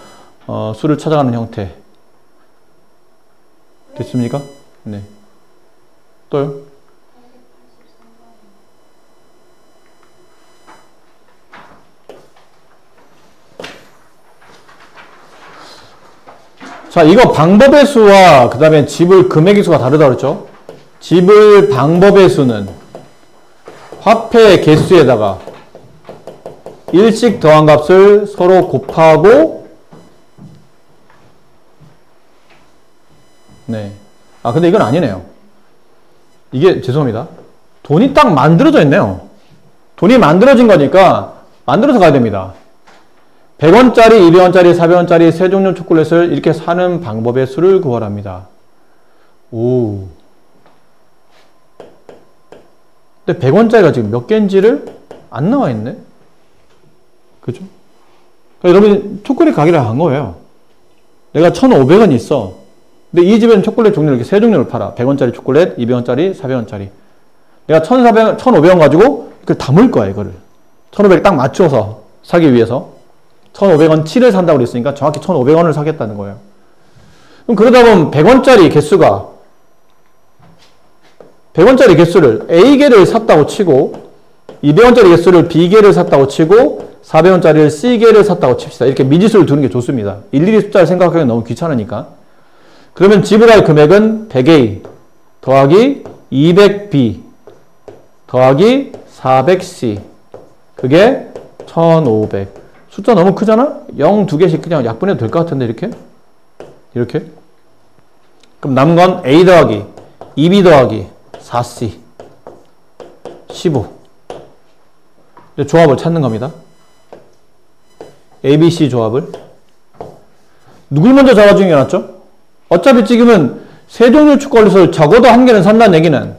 수를 찾아가는 형태. 됐습니까? 네. 또요? 자, 이거 방법의 수와 그 다음에 집을 금액의 수가 다르다 그랬죠? 집을 방법의 수는 화폐 개수에다가 일씩 더한 값을 서로 곱하고 네. 아, 근데 이건 아니네요. 이게 죄송합니다. 돈이 딱 만들어져 있네요. 돈이 만들어진 거니까 만들어서 가야 됩니다. 100원짜리, 200원짜리, 400원짜리 세 종류 초콜릿을 이렇게 사는 방법의 수를 구하랍니다. 오. 근데 100원짜리가 지금 몇 개인지를 안 나와 있네? 그죠? 그러니까 여러분 초콜릿 가게를 간 거예요. 내가 1,500원 있어. 근데 이 집에는 초콜릿 종류를 이렇게 세 종류를 팔아. 100원짜리 초콜릿, 200원짜리, 400원짜리. 내가 1,500원 가지고 이걸 담을 거야, 이거를. 1,500 딱 맞춰서 사기 위해서. 1,500원치를 산다고 그랬으니까 정확히 1,500원을 사겠다는 거예요. 그럼 그러다 보면 100원짜리 개수가 100원짜리 개수를 A개를 샀다고 치고 200원짜리 개수를 B개를 샀다고 치고 400원짜리를 C개를 샀다고 칩시다. 이렇게 미지수를 두는 게 좋습니다. 일일이 숫자를 생각하기가 너무 귀찮으니까. 그러면 지불할 금액은 100A 더하기 200B 더하기 400C 그게 1,500. 숫자 너무 크잖아? 0 2개씩 그냥 약분해도 될 것 같은데 이렇게? 이렇게? 그럼 남은 건 A 더하기 2B 더하기 4C 15 이제 조합을 찾는 겁니다. ABC 조합을. 누굴 먼저 잡아주는 게 낫죠? 어차피 지금은 세 종류 축구를 적어도 한 개는 산다는 얘기는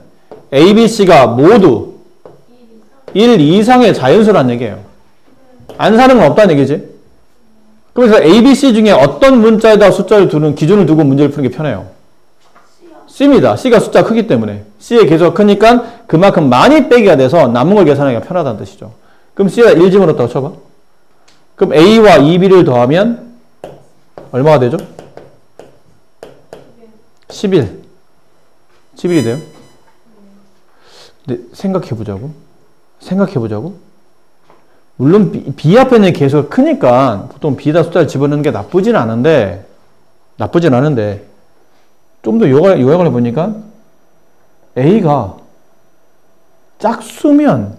ABC가 모두 1 이상의 자연수란 얘기예요. 안 사는 건 없다는 얘기지. 그래서 ABC 중에 어떤 문자에다 숫자를 두는 기준을 두고 문제를 푸는 게 편해요. C입니다. C가 숫자가 크기 때문에. C의 개수가 크니까 그만큼 많이 빼기가 돼서 남은 걸 계산하기가 편하다는 뜻이죠. 그럼 C가 1 집어넣었다고 쳐봐. 그럼 A와 2B를 더하면 얼마가 되죠? 11. 11이 돼요? 근데 생각해보자고. 물론 B 앞에 있는 개수가 크니까 보통 B에다 숫자를 집어넣는 게 나쁘진 않은데 좀 더 요약을 해보니까 A가 짝수면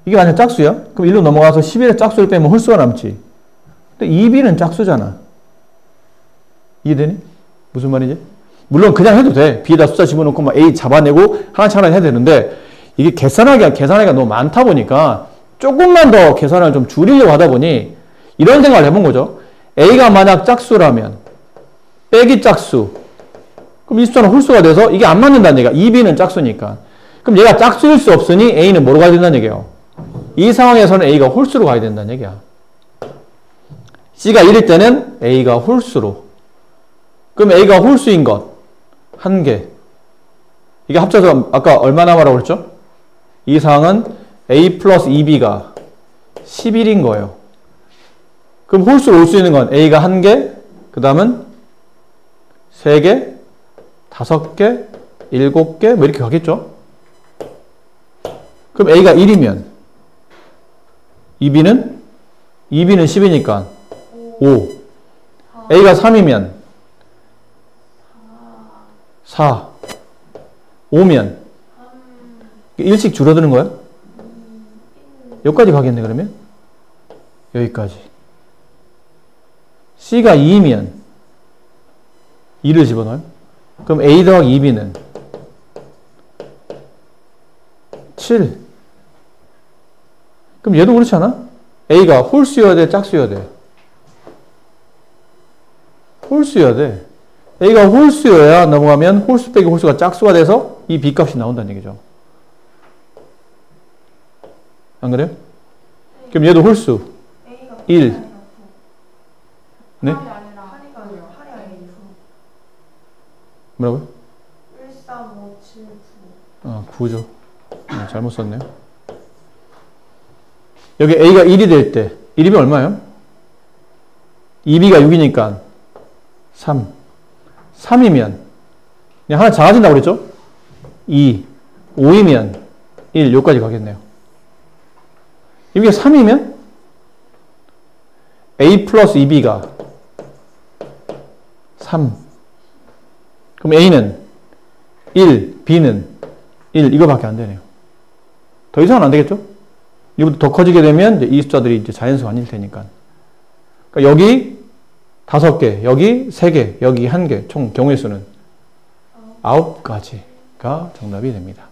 이게 만약 짝수야? 그럼 1로 넘어가서 11의 짝수를 빼면 홀수가 남지. 근데 2B는 짝수잖아. 이해되니? 무슨 말이지? 물론 그냥 해도 돼. B에다 숫자 집어넣고 막 A 잡아내고 하나씩 해야 되는데 이게 계산하기가 너무 많다 보니까 조금만 더 계산을 좀 줄이려고 하다 보니 이런 생각을 해본 거죠. A가 만약 짝수라면 빼기 짝수. 그럼 이 숫자는 홀수가 돼서 이게 안 맞는다는 얘기야. 2B는 짝수니까. 그럼 얘가 짝수일 수 없으니 A는 뭐로 가야 된다는 얘기예요. 이 상황에서는 A가 홀수로 가야 된다는 얘기야. C가 1일 때는 A가 홀수로. 그럼 A가 홀수인 것. 1개. 이게 합쳐서 아까 얼마 남아라고 그랬죠? 이 상황은 A 플러스 2B가 11인 거예요. 그럼 홀수로 올 수 있는 건 A가 1개, 그 다음은 3개, 5개, 7개, 뭐 이렇게 가겠죠? 그럼 A가 1이면 2B는 10이니까 5. A가 3이면 4. 5면 1씩 줄어드는 거야? 여기까지 가겠네 그러면? 여기까지. C가 2이면 2를 집어넣어요. 그럼 A 더하기 2B는 7. 그럼 얘도 그렇지 않아? A가 홀수여야 돼? 짝수여야 돼? 홀수여야 돼. A가 홀수여야 넘어가면 홀수 빼기 홀수가 짝수가 돼서 이 B값이 나온다는 얘기죠. 안 그래요? 그럼 얘도 홀수 1. 네? 뭐라고요? 1, 3, 5, 7, 9. 9죠. 잘못 썼네요. 여기 A가 1이 될 때 1이면 얼마예요? 2B가 6이니까 3. 3이면 그냥 하나 작아진다고 그랬죠? 2. 5이면 1. 여기까지 가겠네요. 이게 3이면 A 플러스 2B가 3. 그럼 A는 1, B는 1. 이거밖에 안 되네요. 더 이상은 안 되겠죠? 이거보다 더 커지게 되면 이제 이 숫자들이 이제 자연수가 아닐 테니까. 그러니까 여기 5개, 여기 3개, 여기 1개, 총 경우의 수는 9가지가 정답이 됩니다.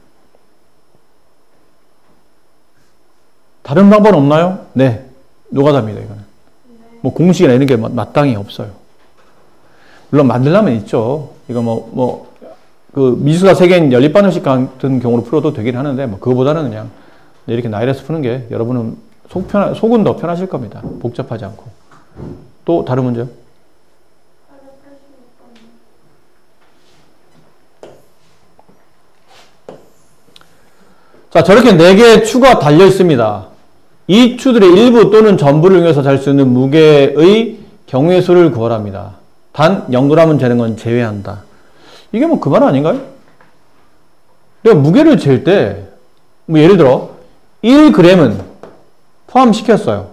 다른 방법은 없나요? 네. 노가다입니다, 이거는. 뭐 공식이나 이런 게 마땅히 없어요. 물론 만들려면 있죠. 이거 그 미수가 3개인 연립반응식 같은 경우로 풀어도 되긴 하는데, 그거보다는 그냥 이렇게 나열해서 푸는 게 여러분은 속은 더 편하실 겁니다. 복잡하지 않고. 또 다른 문제요? 자, 저렇게 4개의 추가 달려 있습니다. 이 추들의 일부 또는 전부를 이용해서 잘 수 있는 무게의 경우의 수를 구하랍니다. 단 0g은 재는 건 제외한다. 이게 그 말 아닌가요? 내가 무게를 잴 때, 예를 들어 1g은 포함시켰어요.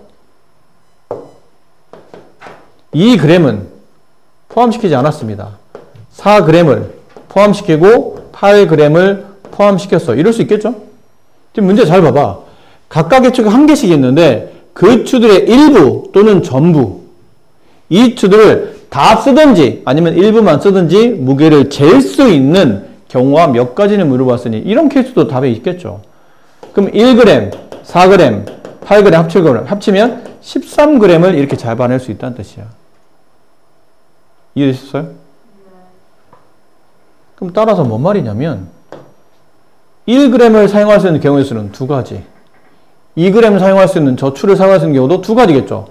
2g은 포함시키지 않았습니다. 4g을 포함시키고 8g을 포함시켰어. 이럴 수 있겠죠? 지금 문제 잘 봐봐. 각각의 추가 1개씩 있는데 그 추들의 일부 또는 전부, 이 추들을 다 쓰든지 아니면 일부만 쓰든지 무게를 잴 수 있는 경우가 몇 가지는 물어봤으니 이런 케이스도 답에 있겠죠. 그럼 1g, 4g, 8g, 7g 합치면 13g을 이렇게 잘 봐낼 수 있다는 뜻이야. 이해되셨어요? 그럼 따라서 뭔 말이냐면 1g을 사용할 수 있는 경우의 수는 두 가지. 2g 사용할 수 있는 저추를 사용할 수 있는 경우도 두 가지겠죠.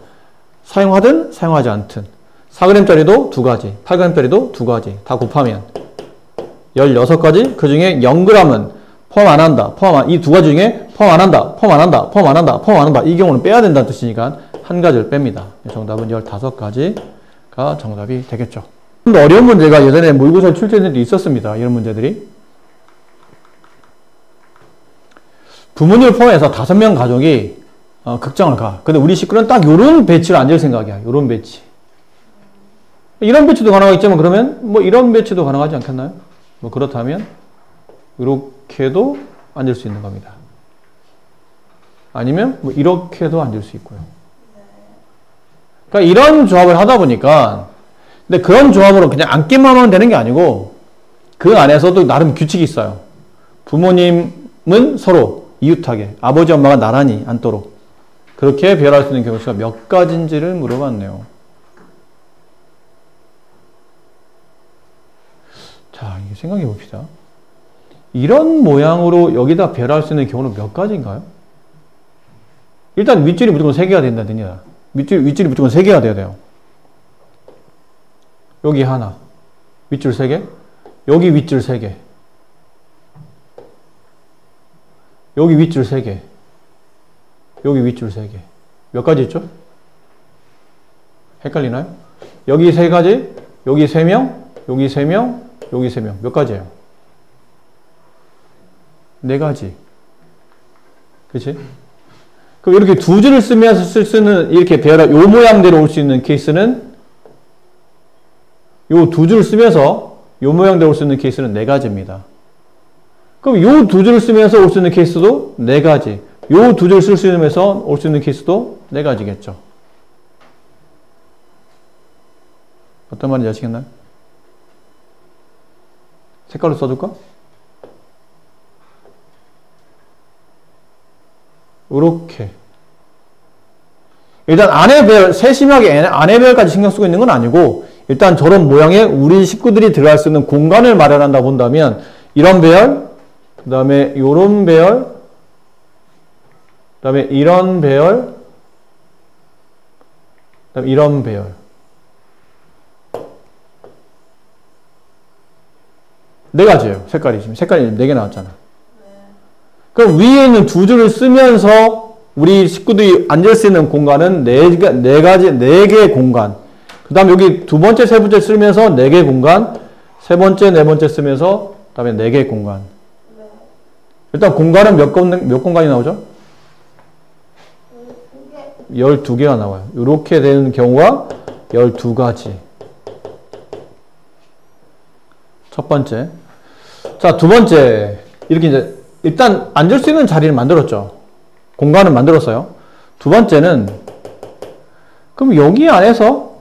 사용하든 사용하지 않든. 4g짜리도 두 가지, 8g짜리도 두 가지. 다 곱하면 16가지. 그 중에 0g은 포함 안 한다. 이 두 가지 중에 포함 안 한다. 포함 안 한다. 포함 안 한다. 포함 안 한다. 이 경우는 빼야 된다는 뜻이니까 한 가지를 뺍니다. 정답은 15가지가 정답이 되겠죠. 좀 더 어려운 문제가 예전에 모의고사 출제된 데 있었습니다. 이런 문제들이. 부모님을 포함해서 5명 가족이 극장을 가. 근데 우리 식구는 딱 요런 배치로 앉을 생각이야. 요런 배치. 이런 배치도 가능하겠지만 그러면 뭐 이런 배치도 가능하지 않겠나요? 뭐 그렇다면 이렇게도 앉을 수 있는 겁니다. 아니면 뭐 이렇게도 앉을 수 있고요. 그러니까 이런 조합을 하다 보니까 근데 그런 조합으로 그냥 앉기만 하면 되는 게 아니고 그 안에서도 나름 규칙이 있어요. 부모님은 서로 이웃하게 아버지 엄마가 나란히 앉도록 그렇게 배열할 수 있는 경우 수가 몇 가지인지를 물어봤네요. 자, 이게 생각해 봅시다. 이런 모양으로 여기다 배열할 수 있는 경우는 몇 가지인가요? 일단 윗줄이 무조건 3개가 된다든요. 윗줄이 무조건 3개가 돼야 돼요. 여기 하나, 윗줄 3개, 여기 윗줄 3개, 여기 윗줄 3개, 여기 윗줄 3개. 몇 가지 있죠? 헷갈리나요? 여기 3가지, 여기 3명, 여기 3명, 여기 3명. 몇 가지예요? 4가지. 그치? 그럼 이렇게 두 줄을 쓰면서 쓸 수는 이렇게 배열할 요 모양대로 올 수 있는 케이스는 요 두 줄을 쓰면서 요 모양대로 올 수 있는 케이스는 4가지입니다. 그럼 요 두 줄을 쓰면서 올 수 있는 케이스도 4가지. 요 두 줄 쓸 수 있으면서 올 수 있는 케이스도 4가지겠죠. 어떤 말인지 아시겠나요? 색깔로 써줄까? 이렇게. 일단 안에 배열, 세심하게 안에 배열까지 신경 쓰고 있는 건 아니고 일단 저런 모양의 우리 식구들이 들어갈 수 있는 공간을 마련한다 본다면 이런 배열, 그 다음에 요런 배열, 그 다음에 이런 배열, 그 다음에 이런 배열. 4가지예요. 색깔이 지금. 색깔이 4개 나왔잖아. 그럼 위에 있는 두 줄을 쓰면서 우리 식구들이 앉을 수 있는 공간은 4개의 공간. 그 다음 여기 두 번째, 세 번째 쓰면서 4개의 공간. 세 번째, 네 번째 쓰면서 그 다음에 4개의 공간. 일단 공간은 몇 공간이 나오죠? 12개가 나와요. 이렇게 되는 경우가 12가지. 첫 번째. 자, 두 번째. 이렇게 이제 일단 앉을 수 있는 자리를 만들었죠. 공간을 만들었어요. 두 번째는 그럼 여기 안에서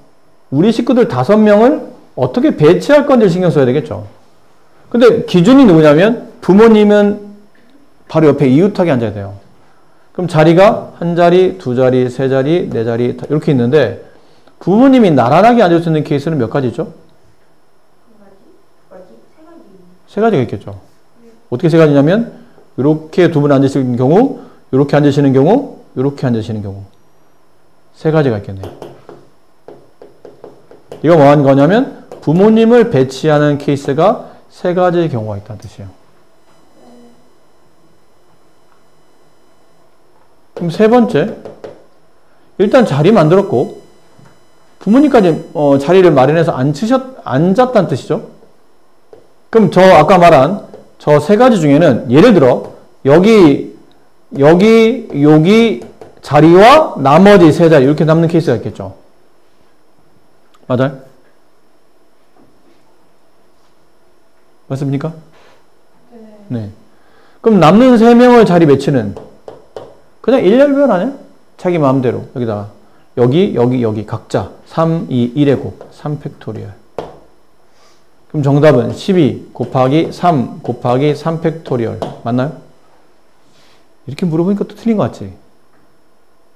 우리 식구들 5명을 어떻게 배치할 건지 신경 써야 되겠죠. 근데 기준이 누구냐면 부모님은 바로 옆에 이웃하게 앉아야 돼요. 그럼 자리가 한 자리, 두 자리, 세 자리, 네 자리 이렇게 있는데 부모님이 나란하게 앉을 수 있는 케이스는 몇 가지죠? 세 가지가 있겠죠. 어떻게 세 가지냐면 이렇게 두 분 앉으시는 경우, 이렇게 앉으시는 경우, 이렇게 앉으시는 경우. 세 가지가 있겠네요. 이거 뭐 하는 거냐면 부모님을 배치하는 케이스가 3가지의 경우가 있다는 뜻이에요. 그럼 세 번째, 일단 자리 만들었고 부모님까지 자리를 마련해서 앉았다는 뜻이죠. 그럼 저 아까 말한 저 3가지 중에는 예를 들어 여기 자리와 나머지 3자리 이렇게 남는 케이스가 있겠죠. 맞아요? 맞습니까? 네. 그럼 남는 3명의 자리 배치는 그냥 일렬배열 아니야? 자기 마음대로 여기다가 여기 각자 3, 2, 1의 곱 3팩토리얼. 그럼 정답은 12 곱하기 3 곱하기 3팩토리얼 맞나요? 이렇게 물어보니까 또 틀린 것 같지?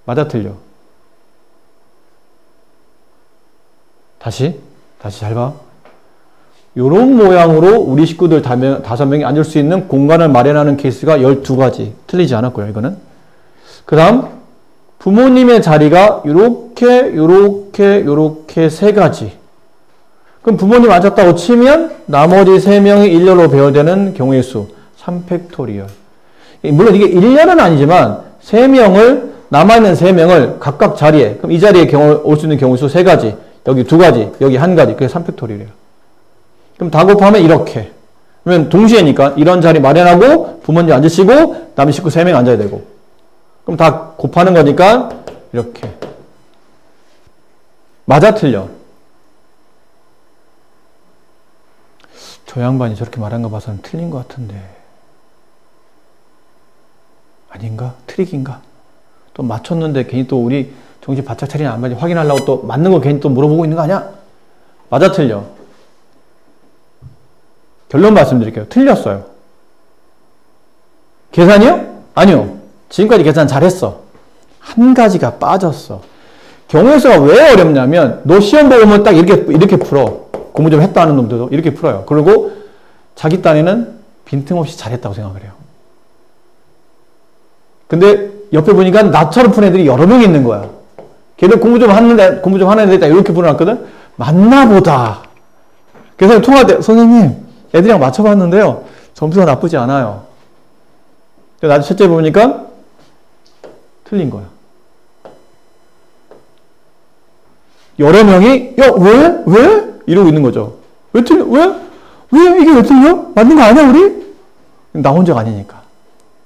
맞아, 틀려? 다시 잘 봐. 요런 모양으로 우리 식구들 5명이 앉을 수 있는 공간을 마련하는 케이스가 12가지. 틀리지 않았고요, 이거는. 그 다음, 부모님의 자리가 요렇게 3가지. 그럼 부모님 앉았다고 치면 나머지 3명이 일렬로 배열되는 경우의 수. 3팩토리얼. 물론 이게 1년은 아니지만 3명을, 남아있는 3명을 각각 자리에, 그럼 이 자리에 올 수 있는 경우의 수 3가지. 여기 2가지, 여기 1가지. 그게 3팩토리얼이에요. 그럼 다 곱하면 이렇게. 그러면 동시에니까 이런 자리 마련하고 부모님 앉으시고 남의 식구 3명 앉아야 되고. 그럼 다 곱하는 거니까 이렇게. 맞아, 틀려? 저 양반이 저렇게 말한 거 봐서는 틀린 것 같은데. 아닌가? 트릭인가? 또 맞췄는데 괜히 또 우리 정신 바짝 차리나 안 맞지 확인하려고 또 맞는 거 괜히 또 물어보고 있는 거 아니야? 맞아, 틀려? 결론 말씀드릴게요. 틀렸어요. 계산이요? 아니요. 지금까지 계산 잘했어. 한 가지가 빠졌어. 경우의 수가 왜 어렵냐면 너 시험 보고 오면 딱 이렇게 풀어. 공부 좀 했다 하는 놈들도 이렇게 풀어요. 그리고 자기 딴에는 빈틈없이 잘했다고 생각을 해요. 근데 옆에 보니까 나처럼 푼 애들이 여러 명 있는 거야. 걔들 공부 좀 하는 애들 딱 이렇게 풀어놨거든? 맞나 보다. 그래서 통화할 때 선생님 애들이랑 맞춰봤는데요. 점수가 나쁘지 않아요. 나도 실제 보니까 틀린 거야. 여러 명이 야 왜? 이러고 있는 거죠. 왜 틀려? 왜? 이게 왜 틀려? 맞는 거 아니야 우리? 나 혼자가 아니니까.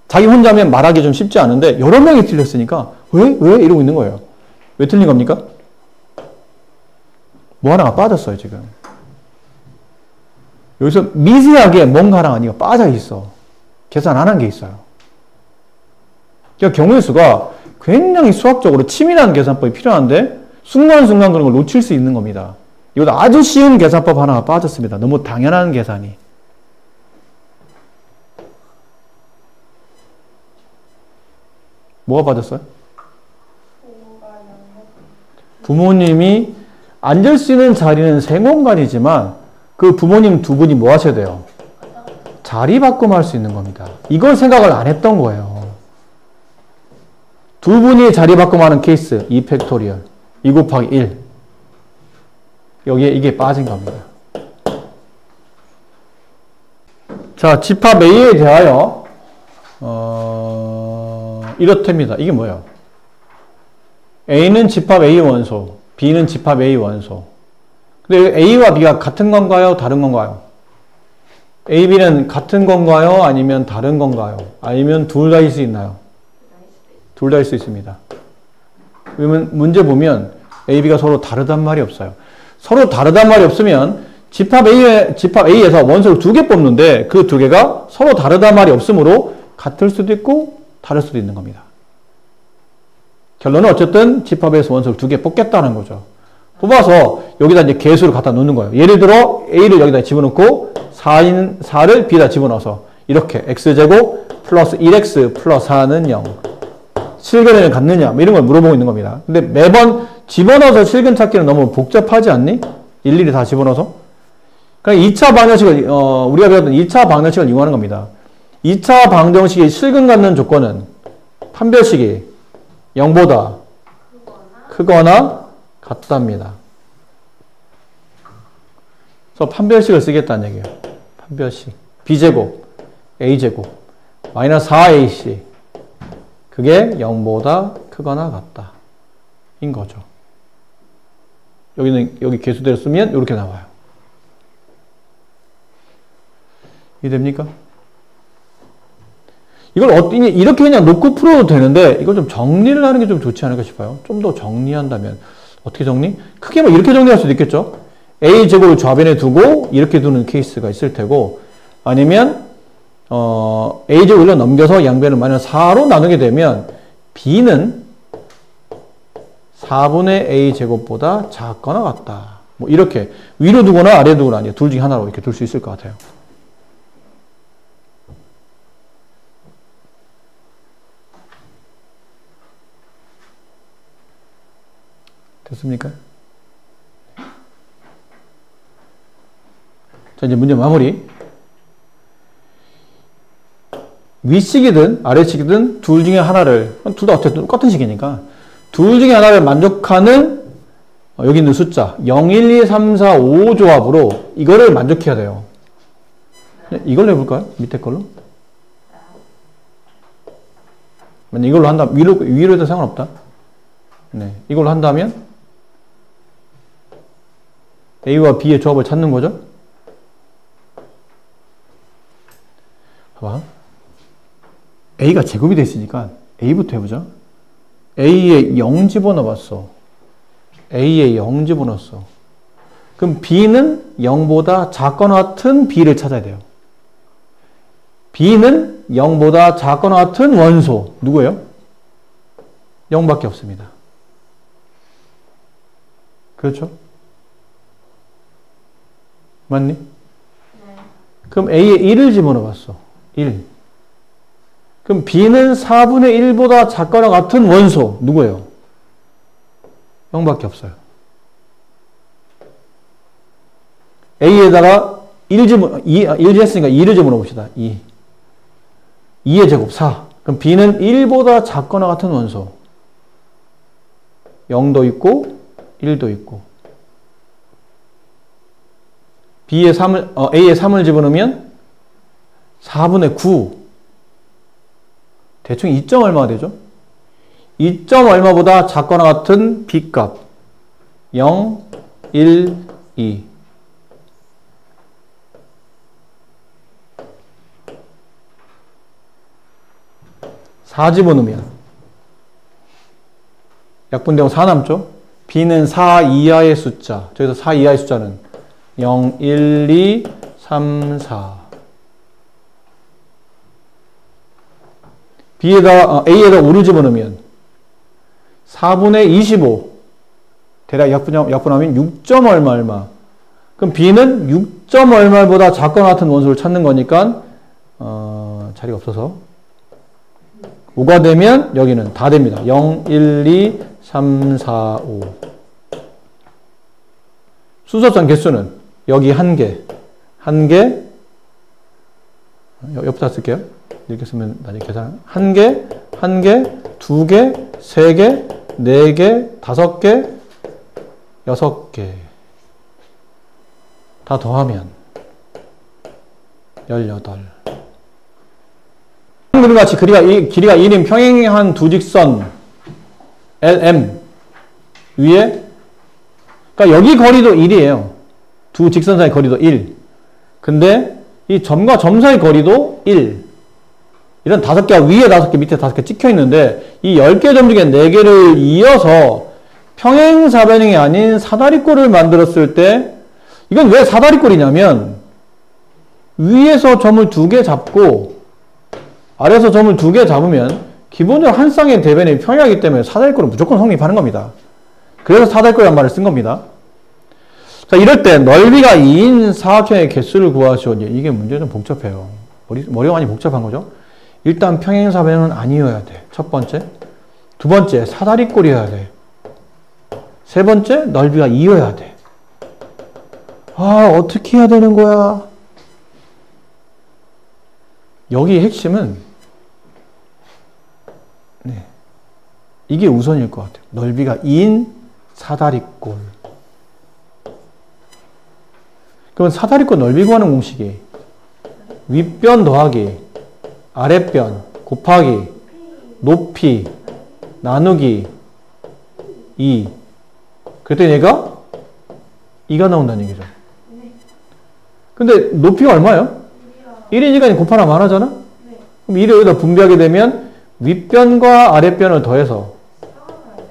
자기 혼자면 말하기 좀 쉽지 않은데 여러 명이 틀렸으니까 왜? 이러고 있는 거예요. 왜 틀린 겁니까? 뭐 하나가 빠졌어요 지금. 여기서 미세하게 뭔가 하나가 아니가 빠져 있어. 계산 안 한 게 있어요. 그러니까 경우의 수가 굉장히 수학적으로 치밀한 계산법이 필요한데 순간순간 그런 걸 놓칠 수 있는 겁니다. 이것도 아주 쉬운 계산법 하나가 빠졌습니다. 너무 당연한 계산이. 뭐가 빠졌어요? 부모님이 앉을 수 있는 자리는 생공간이지만 그 부모님 두 분이 뭐 하셔야 돼요? 자리 바꿈 할 수 있는 겁니다. 이걸 생각을 안 했던 거예요. 두 분이 자리 바꿈하는 케이스 2팩토리얼 2 곱하기 1 여기에 이게 빠진 겁니다. 자, 집합 A에 대하여 이렇답니다. 이게 뭐예요? A는 집합 A 원소, B는 집합 A 원소. 근데 A와 B가 같은 건가요? 다른 건가요? A, B는 같은 건가요? 아니면 다른 건가요? 아니면 둘 다일 수 있나요? 둘 다일 수 있습니다. 그러면 문제 보면 A, B가 서로 다르단 말이 없어요. 서로 다르단 말이 없으면 집합 A에서 원소를 2개 뽑는데 그 2개가 서로 다르단 말이 없으므로 같을 수도 있고 다를 수도 있는 겁니다. 결론은 어쨌든 집합에서 원소를 2개 뽑겠다는 거죠. 뽑아서 여기다 이제 개수를 갖다 놓는 거예요. 예를 들어 A를 여기다 집어넣고 4를 B에다 집어넣어서 이렇게 x제곱 플러스 1x 플러스 4는 0. 실근을 갖느냐 이런 걸 물어보고 있는 겁니다. 근데 매번 집어넣어서 실근 찾기는 너무 복잡하지 않니? 일일이 다 집어넣어서. 그러니까 2차 방정식을 우리가 배웠던 2차 방정식을 이용하는 겁니다. 2차 방정식이 실근 갖는 조건은 판별식이 0보다 크거나 같답니다. 그래서 판별식을 쓰겠다는 얘기예요. 판별식. B제곱, A제곱, 마이너스 4AC. 그게 0보다 크거나 같다. 인 거죠. 여기 개수대로 쓰면 이렇게 나와요. 이해됩니까? 이걸 이렇게 그냥 놓고 풀어도 되는데 이걸 좀 정리를 하는 게 좀 좋지 않을까 싶어요. 좀 더 정리한다면 어떻게 정리? 크게 뭐 이렇게 정리할 수도 있겠죠. A제곱을 좌변에 두고 이렇게 두는 케이스가 있을 테고 아니면 A제곱을 넘겨서 양변을 마이너스 4로 나누게 되면 B는 4분의 A제곱보다 작거나 같다. 뭐 이렇게 위로 두거나 아래 두거나 아니에요. 둘 중에 하나로 이렇게 둘 수 있을 것 같아요. 됐습니까? 자, 이제 문제 마무리. 윗식이든 아래식이든 둘 중에 하나를, 둘 다 어쨌든 똑같은 식이니까 둘 중에 하나를 만족하는 여기 있는 숫자 0, 1, 2, 3, 4, 5 조합으로 이거를 만족해야 돼요. 이걸로 해볼까요? 밑에 걸로? 만약 이걸로 한다면 위로 해도 상관없다. 네, 이걸로 한다면 A와 B의 조합을 찾는 거죠. 봐봐. A가 제곱이 되어 있으니까 A부터 해보자. A에 0 집어넣어봤어. A에 0 집어넣었어. 그럼 B는 0보다 작거나 같은 B를 찾아야 돼요. B는 0보다 작거나 같은 원소. 누구예요? 0밖에 없습니다. 그렇죠? 맞니? 네. 그럼 A에 1을 집어넣어봤어. 1. 그럼 B는 4분의 1보다 작거나 같은 원소. 누구예요? 0밖에 없어요. A에다가 1 했으니까 2를 집어넣어봅시다. 2. 2의 제곱 4. 그럼 B는 1보다 작거나 같은 원소. 0도 있고 1도 있고. A에 3을 집어넣으면 4분의 9. 대충 2점 얼마가 되죠? 2점 얼마보다 작거나 같은 B값. 0, 1, 2. 4 집어넣으면 약분되고 4 남죠? B는 4 이하의 숫자. 저기서 4 이하의 숫자는 0, 1, 2, 3, 4. A에다 5를 집어넣으면 4분의 25. 대략 약분하면 6점 얼마. 그럼 B는 6점 얼마보다 작거나 같은 원소를 찾는 거니까 자리가 없어서 5가 되면 여기는 다 됩니다. 0, 1, 2, 3, 4, 5. 수소합산 개수는 여기 1개, 1개, 옆에다 쓸게요. 이렇게 쓰면 나중에 계산. 1개, 1개, 2개, 3개, 4개, 5개, 6개. 다 더하면 18. 그림같이 길이가 1인 평행한 두 직선 LM 위에, 그러니까 여기 거리도 1이에요. 두 직선 사이 거리도 1. 근데 이 점과 점 사이 거리도 1. 이런 5개가 위에 5개, 밑에 5개 찍혀 있는데 이 10개 점 중에 4개를 이어서 평행사변형이 아닌 사다리꼴을 만들었을 때, 이건 왜 사다리꼴이냐면 위에서 점을 2개 잡고 아래에서 점을 2개 잡으면 기본적으로 한 쌍의 대변이 평행하기 때문에 사다리꼴은 무조건 성립하는 겁니다. 그래서 사다리꼴이라는 말을 쓴 겁니다. 자, 이럴 때 넓이가 2인 사각형의 개수를 구하시오. 이게 문제 좀 복잡해요. 머리가 많이 복잡한 거죠. 일단 평행사변형은 아니어야 돼. 첫 번째. 두 번째, 사다리꼴이어야 돼. 세 번째, 넓이가 2여야 돼. 아, 어떻게 해야 되는 거야? 여기의 핵심은 이게 우선일 것 같아요. 넓이가 2인 사다리꼴. 그러면 사다리꼴 넓이 구하는 공식이 윗변 더하기 아랫변 곱하기 높이 나누기 2. 그랬더니 얘가 2가 나온다는 얘기죠. 근데 높이가 얼마예요? 1이니까 곱하나 많아잖아? 그럼 2를 여기다 분배하게 되면 윗변과 아랫변을 더해서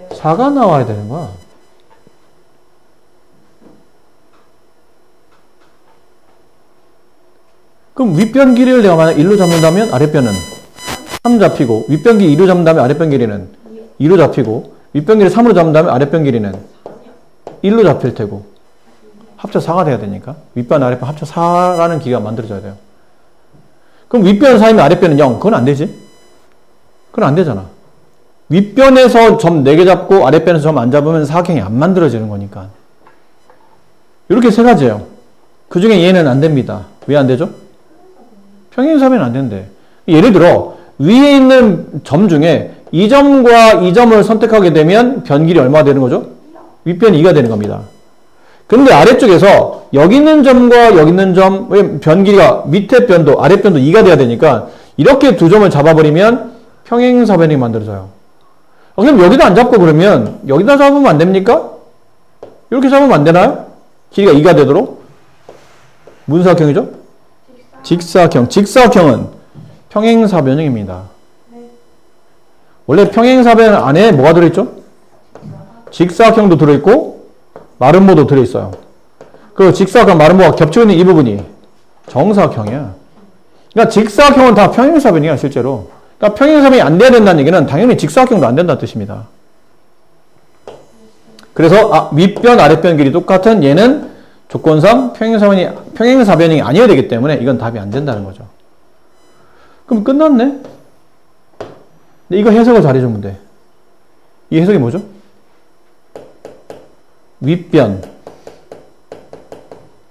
4가 나와야 되는 거야. 그럼 윗변 길이를 내가 만약 1로 잡는다면 아랫변은 3 잡히고, 윗변 길이 2로 잡는다면 아랫변 길이는 2로 잡히고, 윗변 길이 3으로 잡는다면 아랫변 길이는 1로 잡힐 테고, 합쳐 4가 돼야 되니까 윗변 아랫변 합쳐 4라는 길이가 만들어져야 돼요. 그럼 윗변 4이면 아랫변은 0. 그건 안 되지? 그건 안 되잖아. 윗변에서 점 4개 잡고 아랫변에서 점 안 잡으면 사각형이 안 만들어지는 거니까. 이렇게 세 가지예요. 그 중에 얘는 안 됩니다. 왜 안 되죠? 평행사변은 안 된대. 예를 들어 위에 있는 점 중에 이 점과 이 점을 선택하게 되면 변길이 얼마가 되는 거죠? 윗변이 2가 되는 겁니다. 근데 아래쪽에서 여기 있는 점과 여기 있는 점, 변길이가 밑에 변도, 아랫변도 2가 돼야 되니까 이렇게 두 점을 잡아버리면 평행사변이 만들어져요. 그럼 여기도 안 잡고 그러면 여기다 잡으면 안 됩니까? 이렇게 잡으면 안 되나요? 길이가 2가 되도록? 무슨 사각형이죠? 직사각형. 직사각형은 평행사변형입니다. 원래 평행사변 안에 뭐가 들어있죠? 직사각형도 들어있고 마름모도 들어있어요. 그 직사각형, 마름모가 겹치고 있는 이 부분이 정사각형이야. 그러니까 직사각형은 다 평행사변이야 실제로. 그러니까 평행사변이 안 돼야 된다는 얘기는 당연히 직사각형도 안 된다는 뜻입니다. 그래서 윗변, 아랫변 길이 똑같은 얘는 조건상 평행사변이 아니어야 되기 때문에 이건 답이 안 된다는 거죠. 그럼 끝났네? 근데 이거 해석을 잘해주면 돼. 이 해석이 뭐죠? 윗변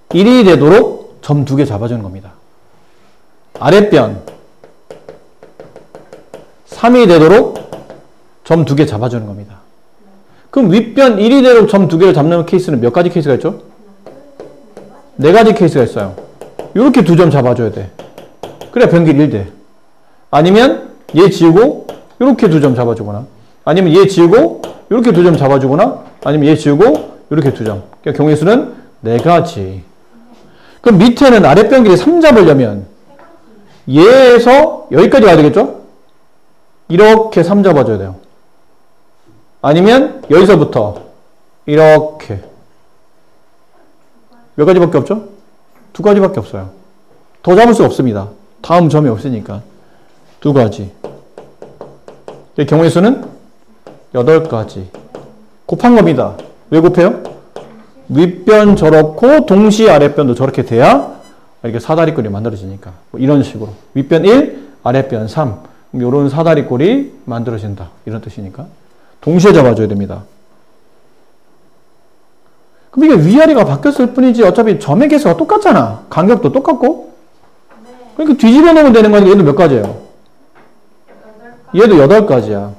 1이 되도록 점 2개 잡아주는 겁니다. 아랫변 3이 되도록 점 2개 잡아주는 겁니다. 그럼 윗변 1이 되도록 점 2개를 잡는 케이스는 몇 가지 케이스가 있죠? 4가지 케이스가 있어요. 이렇게 2점 잡아줘야 돼. 그래야 변길이 1 돼. 아니면 얘 지우고 이렇게 2점 잡아주거나, 아니면 얘 지우고 이렇게 2점 잡아주거나, 아니면 얘 지우고 이렇게 2점. 그러니까 경우의 수는 4가지. 그럼 밑에는 아랫변 길이 3 잡으려면 얘에서 여기까지 가야 되겠죠? 이렇게 3 잡아줘야 돼요. 아니면 여기서부터 이렇게 몇 가지밖에 없죠? 2가지밖에 없어요. 더 잡을 수 없습니다. 다음 점이 없으니까 2가지. 경우의 수는 8가지. 곱한 겁니다. 왜 곱해요? 윗변 저렇고 동시에 아랫변도 저렇게 돼야 이렇게 사다리꼴이 만들어지니까. 이런 식으로 윗변 1, 아랫변 3. 이런 사다리꼴이 만들어진다. 이런 뜻이니까 동시에 잡아줘야 됩니다. 그럼 이게 위아래가 바뀌었을 뿐이지 어차피 점의 개수가 똑같잖아. 간격도 똑같고. 그러니까 뒤집어 놓으면 되는 거니까 얘도 몇 가지예요? 얘도 8가지야.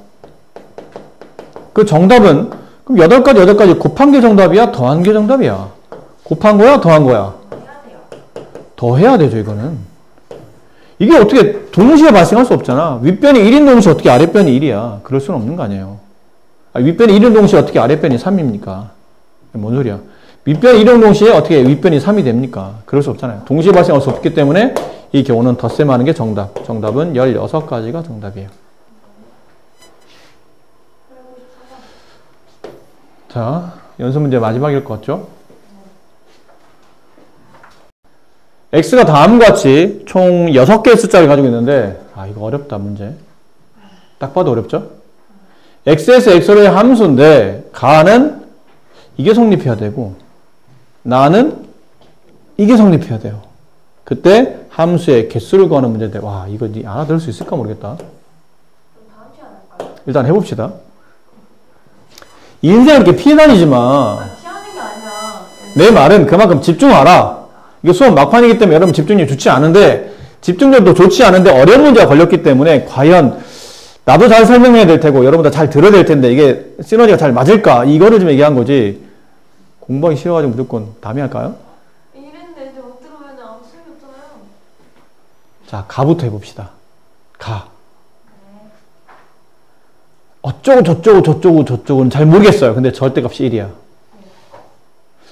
그 정답은 그럼 8가지 곱한 게 정답이야? 더한 게 정답이야? 곱한 거야? 더한 거야? 더 해야 되죠 이거는. 이게 어떻게 동시에 발생할 수 없잖아. 윗변이 1인 동시에 어떻게 아랫변이 1이야. 그럴 수는 없는 거 아니에요. 윗변이 1인 동시에 어떻게 아랫변이 3입니까? 뭔 소리야. 윗변이 1인 동시에 어떻게 윗변이 3이 됩니까? 그럴 수 없잖아요. 동시에 발생할 수 없기 때문에 이 경우는 덧셈하는 게 정답. 정답은 16가지가 정답이에요. 자, 연습 문제 마지막일 것 같죠? x가 다음과 같이 총 6개의 숫자를 가지고 있는데 이거 어렵다 문제. 딱 봐도 어렵죠? x에서 x로의 함수인데 가는 이게 성립해야 되고 나는 이게 성립해야 돼요. 그때 함수의 개수를 구하는 문제인데 이거 알아들을 수 있을까 모르겠다. 일단 해봅시다. 인생은 이렇게 피해 다니지만 피하는 게 아니야. 내 말은 그만큼 집중하라. 이게 수업 막판이기 때문에 여러분 집중력이 좋지 않은데 집중력도 좋지 않은데 어려운 문제가 걸렸기 때문에 과연 나도 잘 설명해야 될 테고 여러분도 잘 들어야 될 텐데 이게 시너지가 잘 맞을까? 이거를 좀 얘기한 거지. 공부하기 싫어가지고 무조건 담이 할까요? 이랬는데 이제 못 들으면 아무 소용이 없잖아요. 자, 가부터 해봅시다. 가. 어쩌고 저쩌고 저쩌고는 잘 모르겠어요. 근데 절대값이 1이야.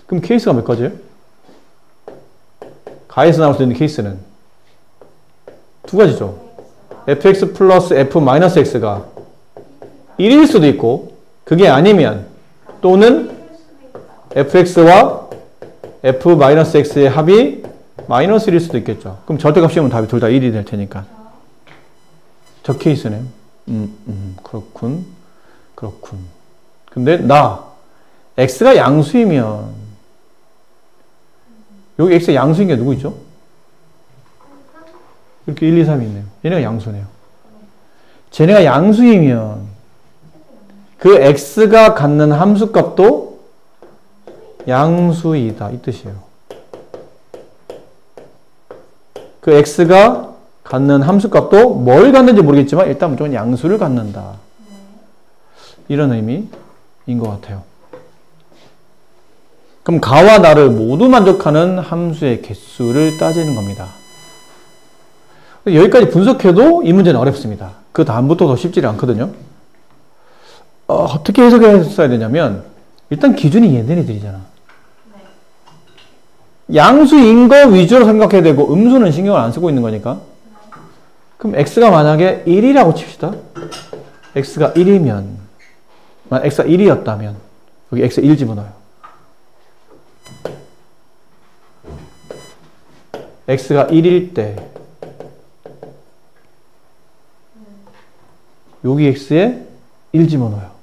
그럼 케이스가 몇 가지예요? 가에서 나올 수 있는 케이스는 2가지죠. fx 플러스 f 마이너스 x가 1일 수도 있고 그게 아니면 또는 fx와 f 마이너스 x의 합이 마이너스 1일 수도 있겠죠. 그럼 절대값이면 답이 둘 다 1이 될 테니까. 저 케이스는 그렇군. 근데 x가 양수이면 여기 x가 양수인 게 누구 있죠? 이렇게 1, 2, 3이 있네요. 얘네가 양수네요. 쟤네가 양수이면 그 x가 갖는 함수값도 양수이다. 이 뜻이에요. 그 x가 갖는 함수값도 뭘 갖는지 모르겠지만 일단 무조건 양수를 갖는다. 이런 의미인 것 같아요. 그럼 가와 나를 모두 만족하는 함수의 개수를 따지는 겁니다. 여기까지 분석해도 이 문제는 어렵습니다. 그 다음부터 더 쉽지 않거든요. 어떻게 해석했어야 되냐면 일단 기준이 얘네들이잖아. 양수인 거 위주로 생각해야 되고 음수는 신경을 안 쓰고 있는 거니까. 그럼 x가 만약에 1이라고 칩시다. x가 1이면 만약 x가 1이었다면 여기 x 1 집어넣어요. x가 1일 때 여기 x에 1 집어넣어요.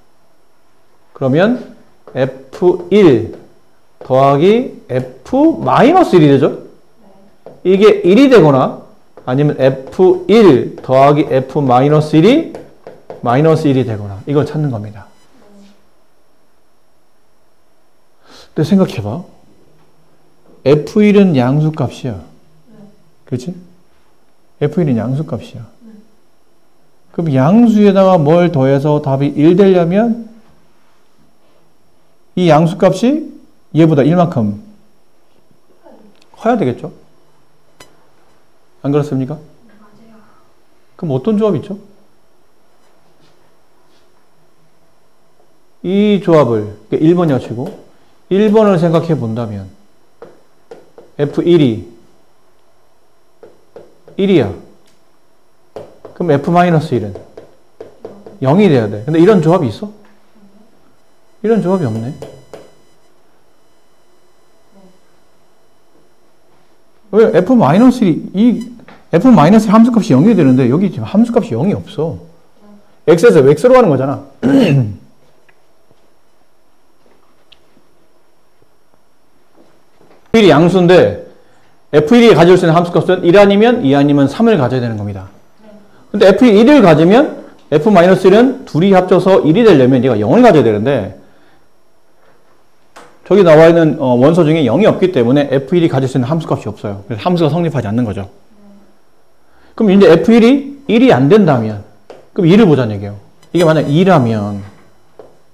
그러면 f1 더하기 f-1이 되죠? 이게 1이 되거나 아니면 f1 더하기 f-1이 -1이 되거나 이걸 찾는 겁니다. 근데 생각해봐. f1은 양수값이야. 그렇지? f1은 양수값이야. 그럼 양수에다가 뭘 더해서 답이 1 되려면 이 양수값이 얘보다 1만큼 커야 되겠죠? 안 그렇습니까? 맞아요. 그럼 어떤 조합이 있죠? 이 조합을 1번이라고 치고 1번을 생각해 본다면 F1이 1이야. 그럼 F-1은 0이 돼야 돼. 근데 이런 조합이 있어? 이런 조합이 없네. 왜 F-1이 이 F-1 함수값이 0이 되는데 여기 지금 함수값이 0이 없어. X에서 X로 가는 거잖아. F1이 양수인데 F1이 가질 수 있는 함수값은 1 아니면 2 아니면 3을 가져야 되는 겁니다. 근데 F1을 가지면 F-1은 둘이 합쳐서 1이 되려면 얘가 0을 가져야 되는데 저기 나와 있는 원소 중에 0이 없기 때문에 F1이 가질 수 있는 함수값이 없어요. 그래서 함수가 성립하지 않는 거죠. 그럼 이제 F1이 1이 안 된다면 그럼 2를 보자는 얘기예요. 이게 만약 2라면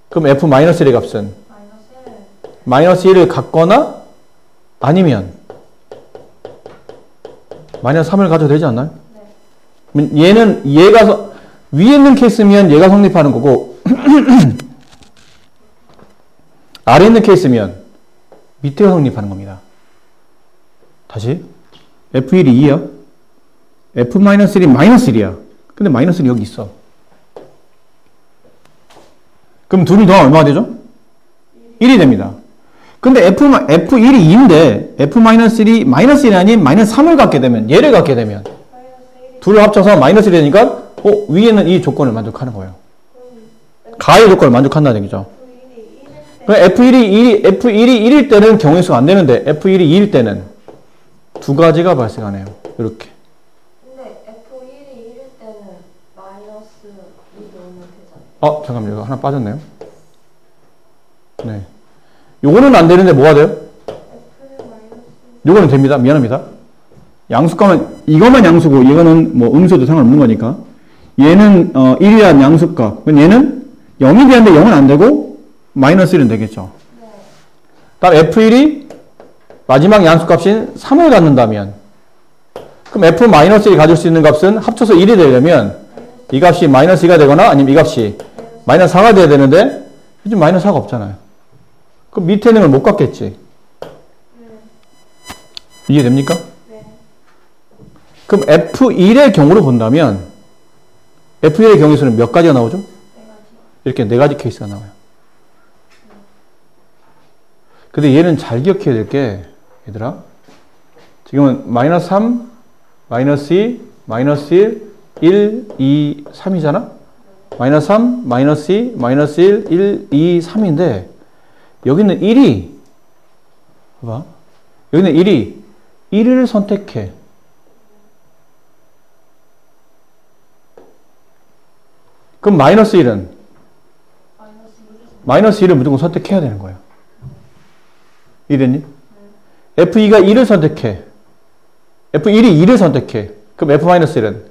그럼 F-1의 값은 -1을 갖거나 아니면 -3을 가져도 되지 않나요? 얘는 얘가 위에 있는 케이스면 얘가 성립하는 거고 아래 있는 케이스면 밑에가 성립하는 겁니다. 다시 F1이 2야. F-1이 -1이야. 근데 -1이 여기 있어. 그럼 둘이 더하면 얼마가 되죠? 1이 됩니다. 근데 F1이 2인데 F-1이 -1이 아닌 -3을 갖게 되면 얘를 갖게 되면 둘을 합쳐서 -1이 되니까 위에는 이 조건을 만족하는 거예요. 가의 조건을 만족한다는 얘기죠. F1이 1일 때는 경우의 수가 안 되는데 F1이 2일 때는 두 가지가 발생하네요. 이렇게. 근데 F1이 1일 때는 -2 넣으면 되잖아요. 잠깐만요. 이거 하나 빠졌네요. 네. 요거는 안 되는데 뭐가 돼요? 요거는 됩니다. 미안합니다. 양수값은 이거만 양수고 이거는 뭐 음수도 상관없는 거니까 얘는 1이란 양수값. 그럼 얘는 0이 되는데 0은 안 되고 -1은 되겠죠. 다음 F1이 마지막 양수값인 3을 갖는다면 그럼 F-1이 가질 수 있는 값은 합쳐서 1이 되려면 이 값이 -2가 되거나 아니면 이 값이 -4가 돼야 되는데 요즘 -4가 없잖아요. 그럼 밑에 있는 걸 못 갖겠지. 이해됩니까? 네. 그럼 F1의 경우로 본다면 F1의 경우의 수는 몇 가지가 나오죠? 4가지. 이렇게 4가지 케이스가 나와요. 근데 얘는 잘 기억해야 될 게 얘들아 지금은 -3, -2, -1, 1, 2, 3이잖아? -3, -2, -1, 1, 2, 3인데 여기는 1이 봐봐. 여기는 1이 1을 선택해. 그럼 -1은 마이너스 1을 무조건 선택해야 되는 거예요. 이랬니? F2가 2를 선택해. F1이 2를 선택해. 그럼 F-1은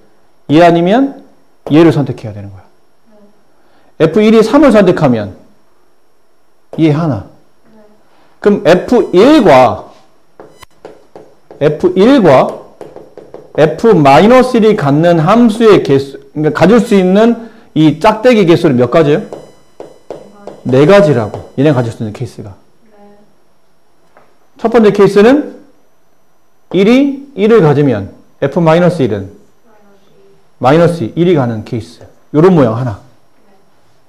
2 아니면 얘를 선택해야 되는 거야. F1이 3을 선택하면 얘 하나. 그럼 F1과 F-1이 갖는 함수의 개수, 그러니까 가질 수 있는 이 짝대기 개수는 몇 가지예요? 네 가지라고. 얘네 가질 수 있는 케이스가. 첫 번째 케이스는 1이 1을 가지면 F-1은 마이너스 1이 가는 케이스. 요런 모양 하나.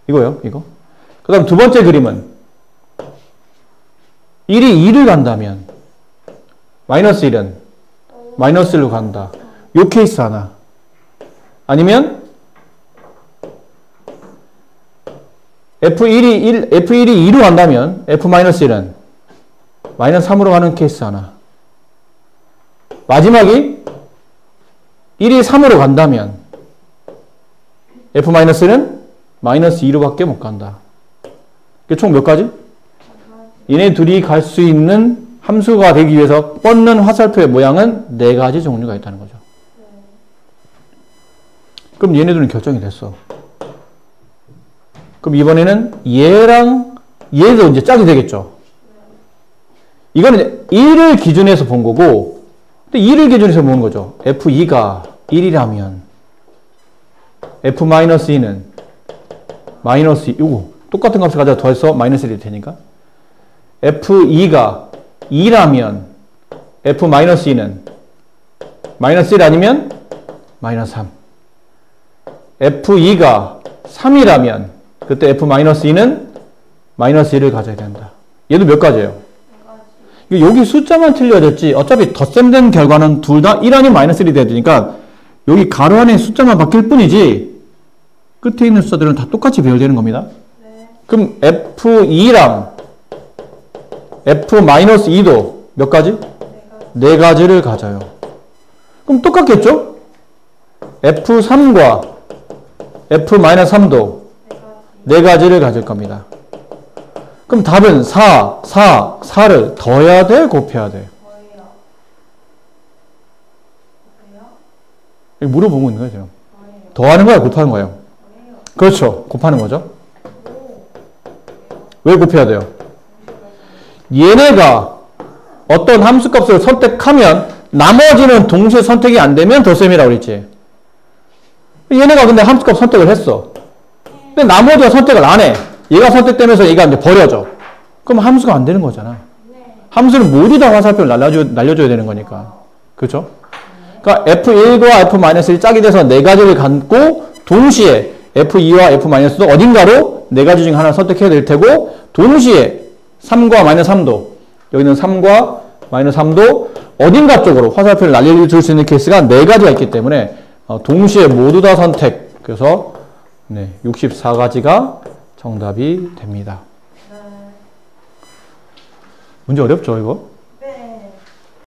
이거요, 이거. 그 다음 두 번째 그림은 1이 2를 간다면 마이너스 1은 마이너스 1로 간다. 요 케이스 하나. 아니면 F1이 2로 간다면 F-1은 마이너스 3으로 가는 케이스 하나. 마지막이 1이 3으로 간다면 F-는 마이너스 2로밖에 못 간다. 총 몇 가지? 얘네 둘이 갈 수 있는 함수가 되기 위해서 뻗는 화살표의 모양은 네 가지 종류가 있다는 거죠. 그럼 얘네들은 결정이 됐어. 그럼 이번에는 얘랑 얘도 이제 짝이 되겠죠. 이거는 1을 기준에서 본 거고, 근데 2를 기준에서 보는 거죠. F2가 1이라면 F-2는 마이너스 2, 이거 똑같은 값을 가져다 더해서 마이너스 1이 되니까 F2가 2라면 F-2는 마이너스 1 아니면 마이너스 3. F2가 3이라면 그때 F-2는 마이너스 1을 가져야 된다. 얘도 몇 가지예요? 여기 숫자만 틀려졌지 어차피 덧셈된 결과는 둘 다 1 아니면 마이너스 1이 돼야 되니까 여기 가로 안에 숫자만 바뀔 뿐이지 끝에 있는 숫자들은 다 똑같이 배열되는 겁니다. 그럼 F2랑 F-2도 몇 가지? 네 가지를 가져요. 그럼 똑같겠죠? F3과 F-3도 네 가지를 가질 겁니다. 그럼 답은 4를 더해야 돼? 곱해야 돼? 물어보고 있는 거예요, 지금. 더하는 거야, 곱하는 거예요? 그렇죠. 곱하는 거죠. 왜 곱해야 돼요? 얘네가 어떤 함수값을 선택하면 나머지는 동시에 선택이 안 되면 덧셈이라고 그랬지. 얘네가 근데 함수값 선택을 했어. 근데 나머지가 선택을 안 해. 얘가 선택되면서 얘가 이제 버려져. 그럼 함수가 안 되는 거잖아. 함수는 모두 다 화살표를 날려줘야 되는 거니까. 그렇죠? 그러니까 F1과 F-1이 짝이 돼서 네 가지를 갖고 동시에 F2와 F-도 어딘가로 네 가지 중 하나 선택해야 될 테고 동시에 3과 마이너스 3도 여기는 3과 마이너스 3도 어딘가 쪽으로 화살표를 날려줄 수 있는 케이스가 네 가지가 있기 때문에 동시에 모두 다 선택. 그래서 64가지가 정답이 됩니다. 문제 어렵죠, 이거?